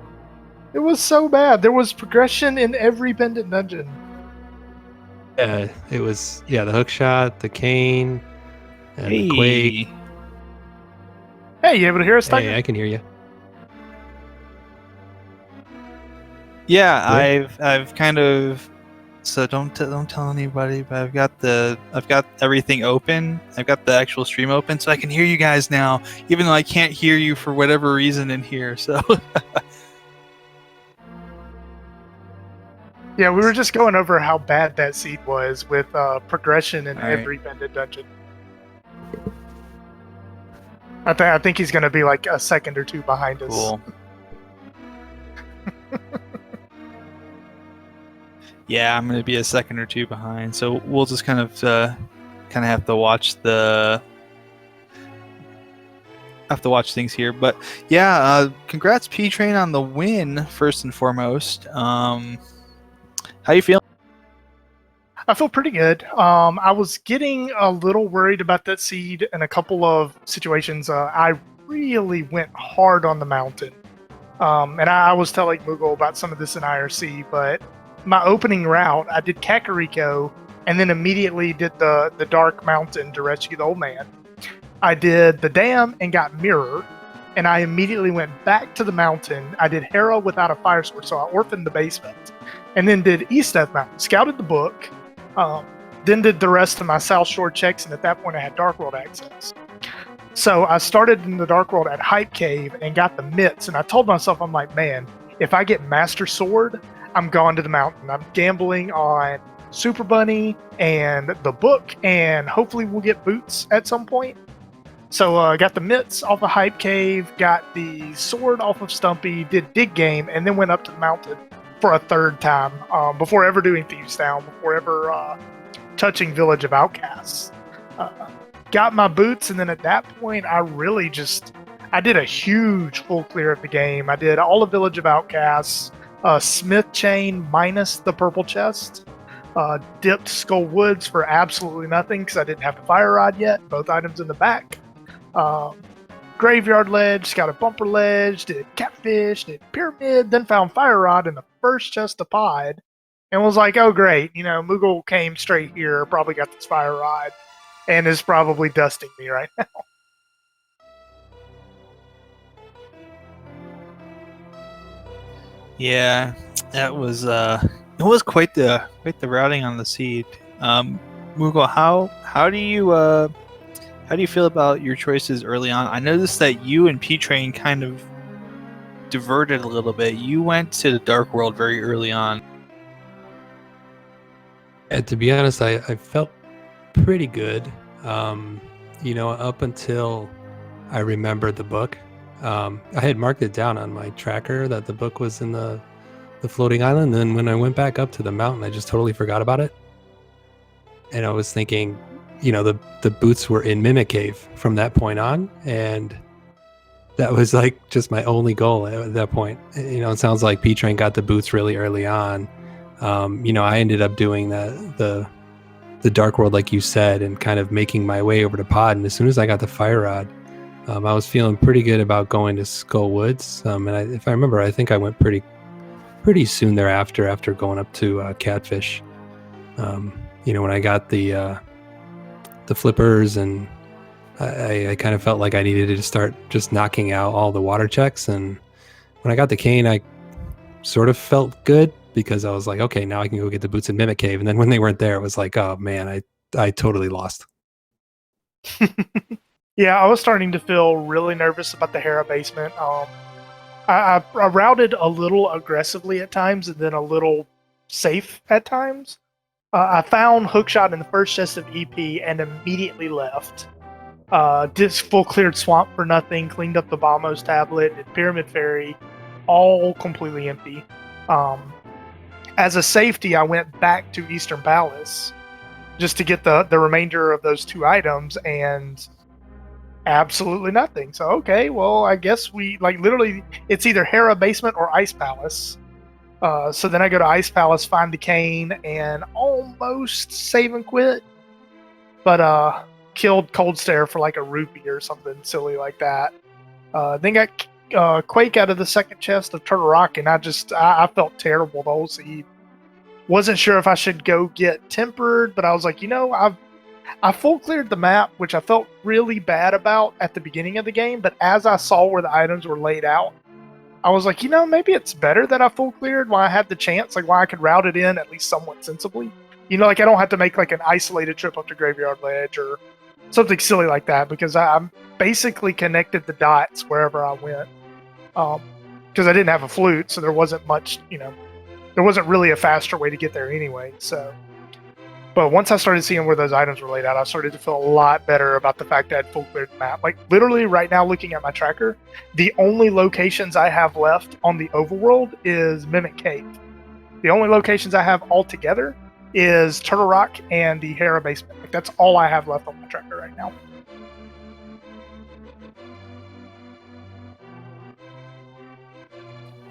It was so bad. There was progression in every pendant dungeon. Yeah, it was. Yeah, the hook shot, the cane, and the quake. Hey, you able to hear us, Tiger? Hey, I can hear you. Yeah, good. I've kind of. So don't tell anybody, but I've got everything open. I've got the actual stream open, so I can hear you guys now, even though I can't hear you for whatever reason in here. So. Yeah, we were just going over how bad that seed was with progression in every pendant dungeon. I think he's going to be like a second or two behind us. Cool. Yeah, I'm going to be a second or two behind, so we'll just kind of have to watch things here. But yeah, congrats P Train on the win first and foremost. How you feeling? I feel pretty good. I was getting a little worried about that seed in a couple of situations. I really went hard on the mountain. And I was telling Moogle about some of this in IRC, but my opening route, I did Kakariko and then immediately did the Dark Mountain to rescue the old man. I did the dam and got Mirror, and I immediately went back to the mountain. I did Hera without a fire sword, so I orphaned the basement, and then did East Death Mountain, scouted the book, then did the rest of my South Shore checks, and at that point I had Dark World access. So I started in the Dark World at Hype Cave and got the mitts, and I told myself, I'm like, man, if I get Master Sword, I'm gone to the mountain. I'm gambling on Super Bunny and the book, and hopefully we'll get boots at some point. So I got the mitts off of Hype Cave, got the sword off of Stumpy, did Dig Game, and then went up to the mountain for a third time before ever doing Thieves Town, before ever touching Village of Outcasts. Got my boots, and then at that point, I did a huge full clear of the game. I did all of Village of Outcasts, Smith Chain minus the purple chest, dipped Skull Woods for absolutely nothing because I didn't have the Fire Rod yet, both items in the back. Graveyard Ledge, scouted Bumper Ledge, did Catfish, did Pyramid, then found Fire Rod in the first chest of Pied, and was like, oh great, Moogle came straight here, probably got this Fire Rod, and is probably dusting me right now. Yeah, that was it was quite the routing on the seed. Moogle, how do you feel about your choices early on? I noticed that you and P Train kind of diverted a little bit. You went to the Dark World very early on. And to be honest, I felt pretty good. Up until I remembered the book. I had marked it down on my tracker that the book was in the floating island. And then when I went back up to the mountain, I just totally forgot about it. And I was thinking, the boots were in Mimic Cave from that point on. And that was like just my only goal at that point. It sounds like P-Train got the boots really early on. I ended up doing the Dark World, like you said, and kind of making my way over to Pod. And as soon as I got the Fire Rod, I was feeling pretty good about going to Skull Woods. If I remember, I think I went pretty soon thereafter, after going up to Catfish. When I got the flippers, and I kind of felt like I needed to start just knocking out all the water checks. And when I got the cane, I sort of felt good because I was like, okay, now I can go get the boots in Mimic Cave. And then when they weren't there, it was like, oh man, I totally lost. Yeah, I was starting to feel really nervous about the Hera basement. I routed a little aggressively at times and then a little safe at times. I found Hookshot in the first chest of EP and immediately left. Did full cleared Swamp for nothing, cleaned up the Bombos tablet, did Pyramid Fairy, all completely empty. As a safety, I went back to Eastern Palace just to get the remainder of those two items, and absolutely nothing. So, okay, well, I guess literally, it's either Hera Basement or Ice Palace. So then I go to Ice Palace, find the cane, and almost save and quit. But killed Cold Stare for like a rupee or something silly like that. Then got Quake out of the second chest of Turtle Rock, and I felt terrible the whole seed. Wasn't sure if I should go get Tempered, but I was like, I full cleared the map, which I felt really bad about at the beginning of the game, but as I saw where the items were laid out, I was like, maybe it's better that I full cleared while I had the chance, like while I could route it in at least somewhat sensibly. I don't have to make like an isolated trip up to Graveyard Ledge or something silly like that, because I'm basically connected the dots wherever I went. Because I didn't have a flute, so there wasn't much, there wasn't really a faster way to get there anyway. So, but once I started seeing where those items were laid out, I started to feel a lot better about the fact that I had full cleared the map. Like literally right now, looking at my tracker, the only locations I have left on the overworld is Mimic Cave. The only locations I have altogether is Turtle Rock and the Hera basement. Like, that's all I have left on my tracker right now.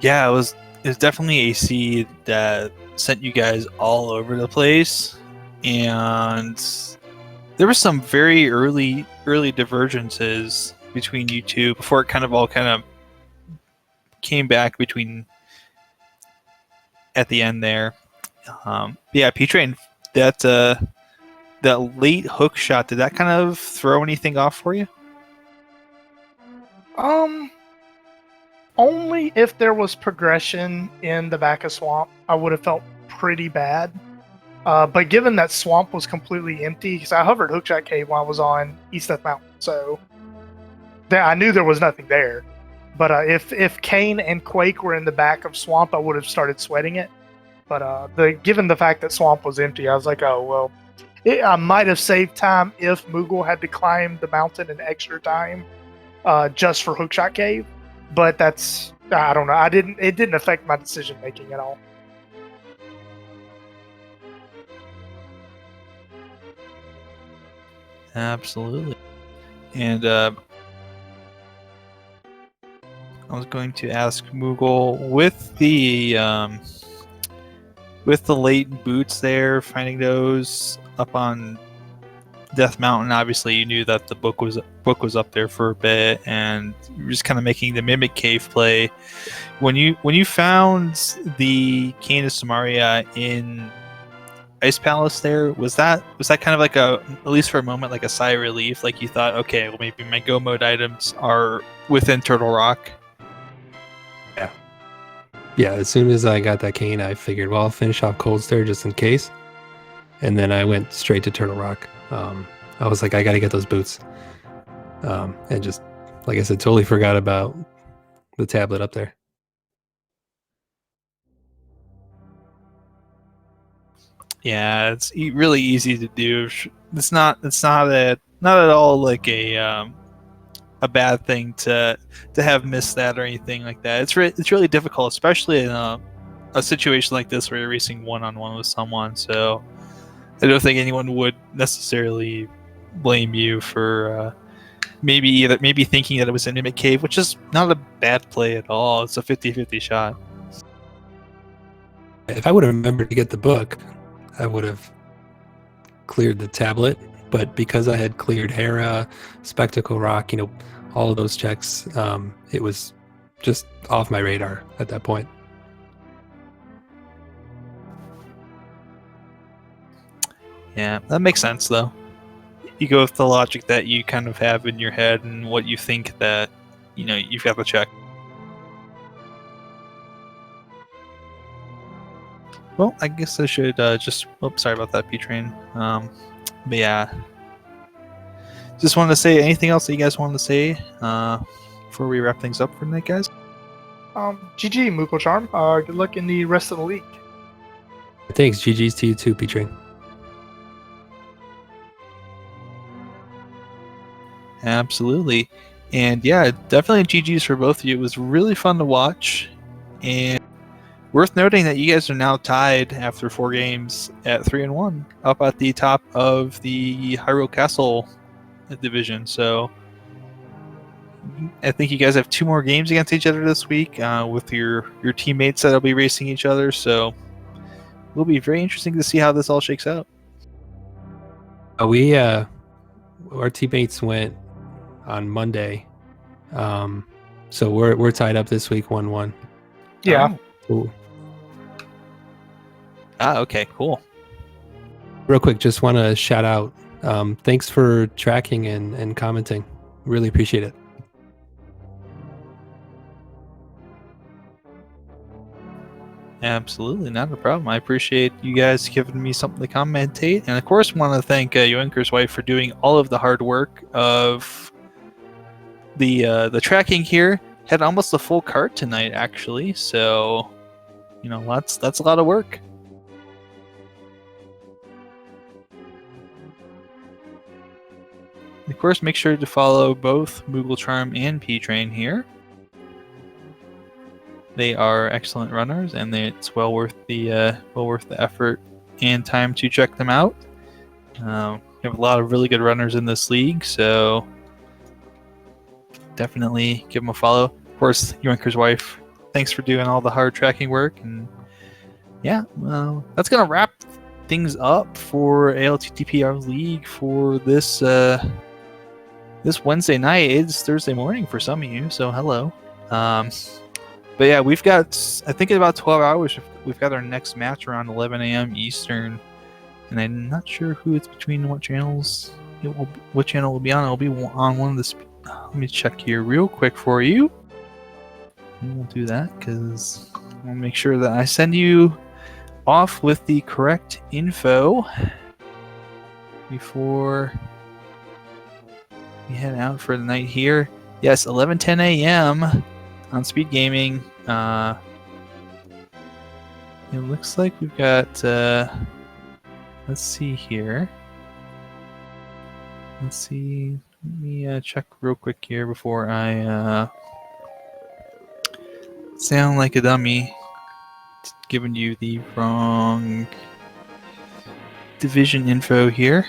Yeah, it was definitely a seed that sent you guys all over the place, and there were some very early divergences between you two before it kind of came back between at the end there. Yeah, P-Train, that late hook shot, did that kind of throw anything off for you? Only if there was progression in the back of Swamp, I would have felt pretty bad. But given that Swamp was completely empty, because I hovered Hookshot Cave while I was on East Death Mountain, so I knew there was nothing there. But if Kane and Quake were in the back of Swamp, I would have started sweating it. But given the fact that Swamp was empty, I was like, oh, well, I might have saved time if Moogle had to climb the mountain an extra time just for Hookshot Cave. But I don't know. It didn't affect my decision making at all. Absolutely. And I was going to ask Moogle, with the late boots there, finding those up on Death Mountain. Obviously, you knew that the book was up there for a bit, and you were just kind of making the Mimic Cave play. When you found the Cane of Samaria in Ice Palace, there was that kind of like at least for a moment, like a sigh of relief, like you thought, okay, well maybe my go mode items are within Turtle Rock. Yeah, as soon as I got that cane, I figured, well, I'll finish off Cold Stare just in case. And then I went straight to Turtle Rock. I was like, I got to get those boots. And just, like I said, totally forgot about the tablet up there. Yeah, it's really easy to do. It's not at all like a bad thing to have missed that or anything like that. It's really difficult, especially in a situation like this where you're racing one-on-one with someone. So I don't think anyone would necessarily blame you for maybe thinking that it was a Mimic Cave, which is not a bad play at all. It's a 50-50 shot. If I would have remembered to get the book, I would have cleared the tablet. But because I had cleared Hera, Spectacle Rock, all of those checks, it was just off my radar at that point. Yeah, that makes sense though. You go with the logic that you kind of have in your head and what you think that you've got to check. Well, I guess I should just. Oops, sorry about that, P-Train. But yeah, just wanted to say anything else that you guys wanted to say before we wrap things up for tonight, guys. GG, mooglecharm. Good luck in the rest of the league. Thanks. GG's to you too, P-Train. Absolutely. And yeah, definitely GG's for both of you. It was really fun to watch. And worth noting that you guys are now tied after 4 games at 3-1, up at the top of the Hyrule Castle division. So I think you guys have 2 more games against each other this week with your teammates that'll be racing each other. So it'll be very interesting to see how this all shakes out. Our teammates went on Monday, so we're tied up this week 1-1. Yeah. Cool. Okay, cool. Real quick, just want to shout out. Thanks for tracking and commenting. Really appreciate it. Absolutely, not a problem. I appreciate you guys giving me something to commentate, and of course, want to thank Yoenker's wife for doing all of the hard work of the tracking here. Had almost a full cart tonight, actually. So, that's a lot of work. Of course, make sure to follow both mooglecharm and P-Train here. They are excellent runners, and it's well worth the effort and time to check them out. We have a lot of really good runners in this league, so definitely give them a follow. Of course, Yoinker's wife, thanks for doing all the hard tracking work. And yeah, well, that's gonna wrap things up for ALTTPR League for this this Wednesday night. It's Thursday morning for some of you, so hello. But yeah, we've got, I think in about 12 hours, we've got our next match around 11 a.m. Eastern, and I'm not sure who it's between, what channels what channel will be on. It'll be on one of the. Let me check here real quick for you. And we'll do that because I'll make sure that I send you off with the correct info before we head out for the night here. Yes, 11:10 a.m. on Speed Gaming. It looks like we've got. Let's see here. Let's see. Let me check real quick here before I sound like a dummy, giving you the wrong division info here.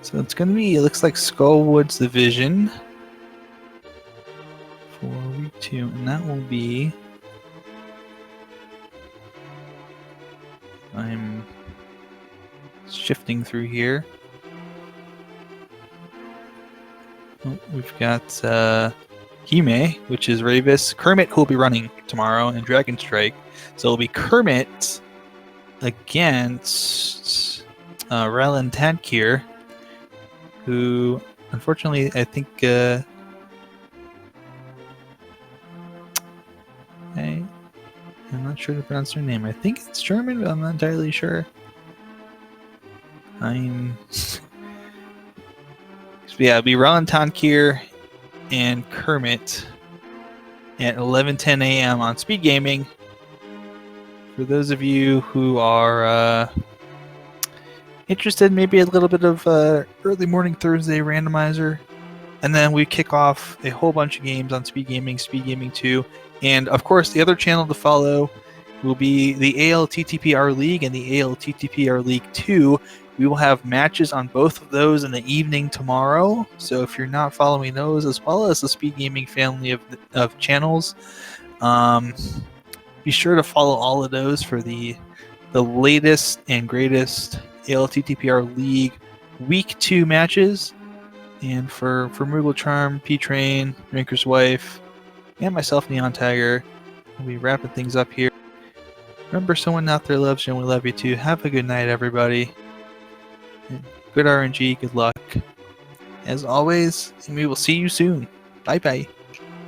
So it's going to be, it looks like Skullwood's division for week 2, and that will be, I'm shifting through here. Oh, we've got Hime, which is Ravis, Kermit, who will be running tomorrow, and Dragon Strike. So it'll be Kermit against Rylan Tadkir, who, unfortunately, I think I'm not sure to pronounce her name. I think it's German, but I'm not entirely sure. So yeah, it'll be Rylan Tadkir and Kermit at 11:10 a.m. on Speed Gaming. For those of you who are interested, maybe a little bit of early morning Thursday randomizer, and then we kick off a whole bunch of games on Speed Gaming 2, and of course the other channel to follow will be the ALTTPR League and the ALTTPR League 2. We will have matches on both of those in the evening tomorrow, so if you're not following those, as well as the Speed Gaming family of channels, be sure to follow all of those for the latest and greatest ALTTPR League Week 2 matches. And for mooglecharm, P-Train, Drinker's Wife, and myself, Neon Tiger, we'll be wrapping things up here. Remember, someone out there loves you, and we love you too. Have a good night, everybody. Good RNG, good luck, as always, and we will see you soon. Bye-bye.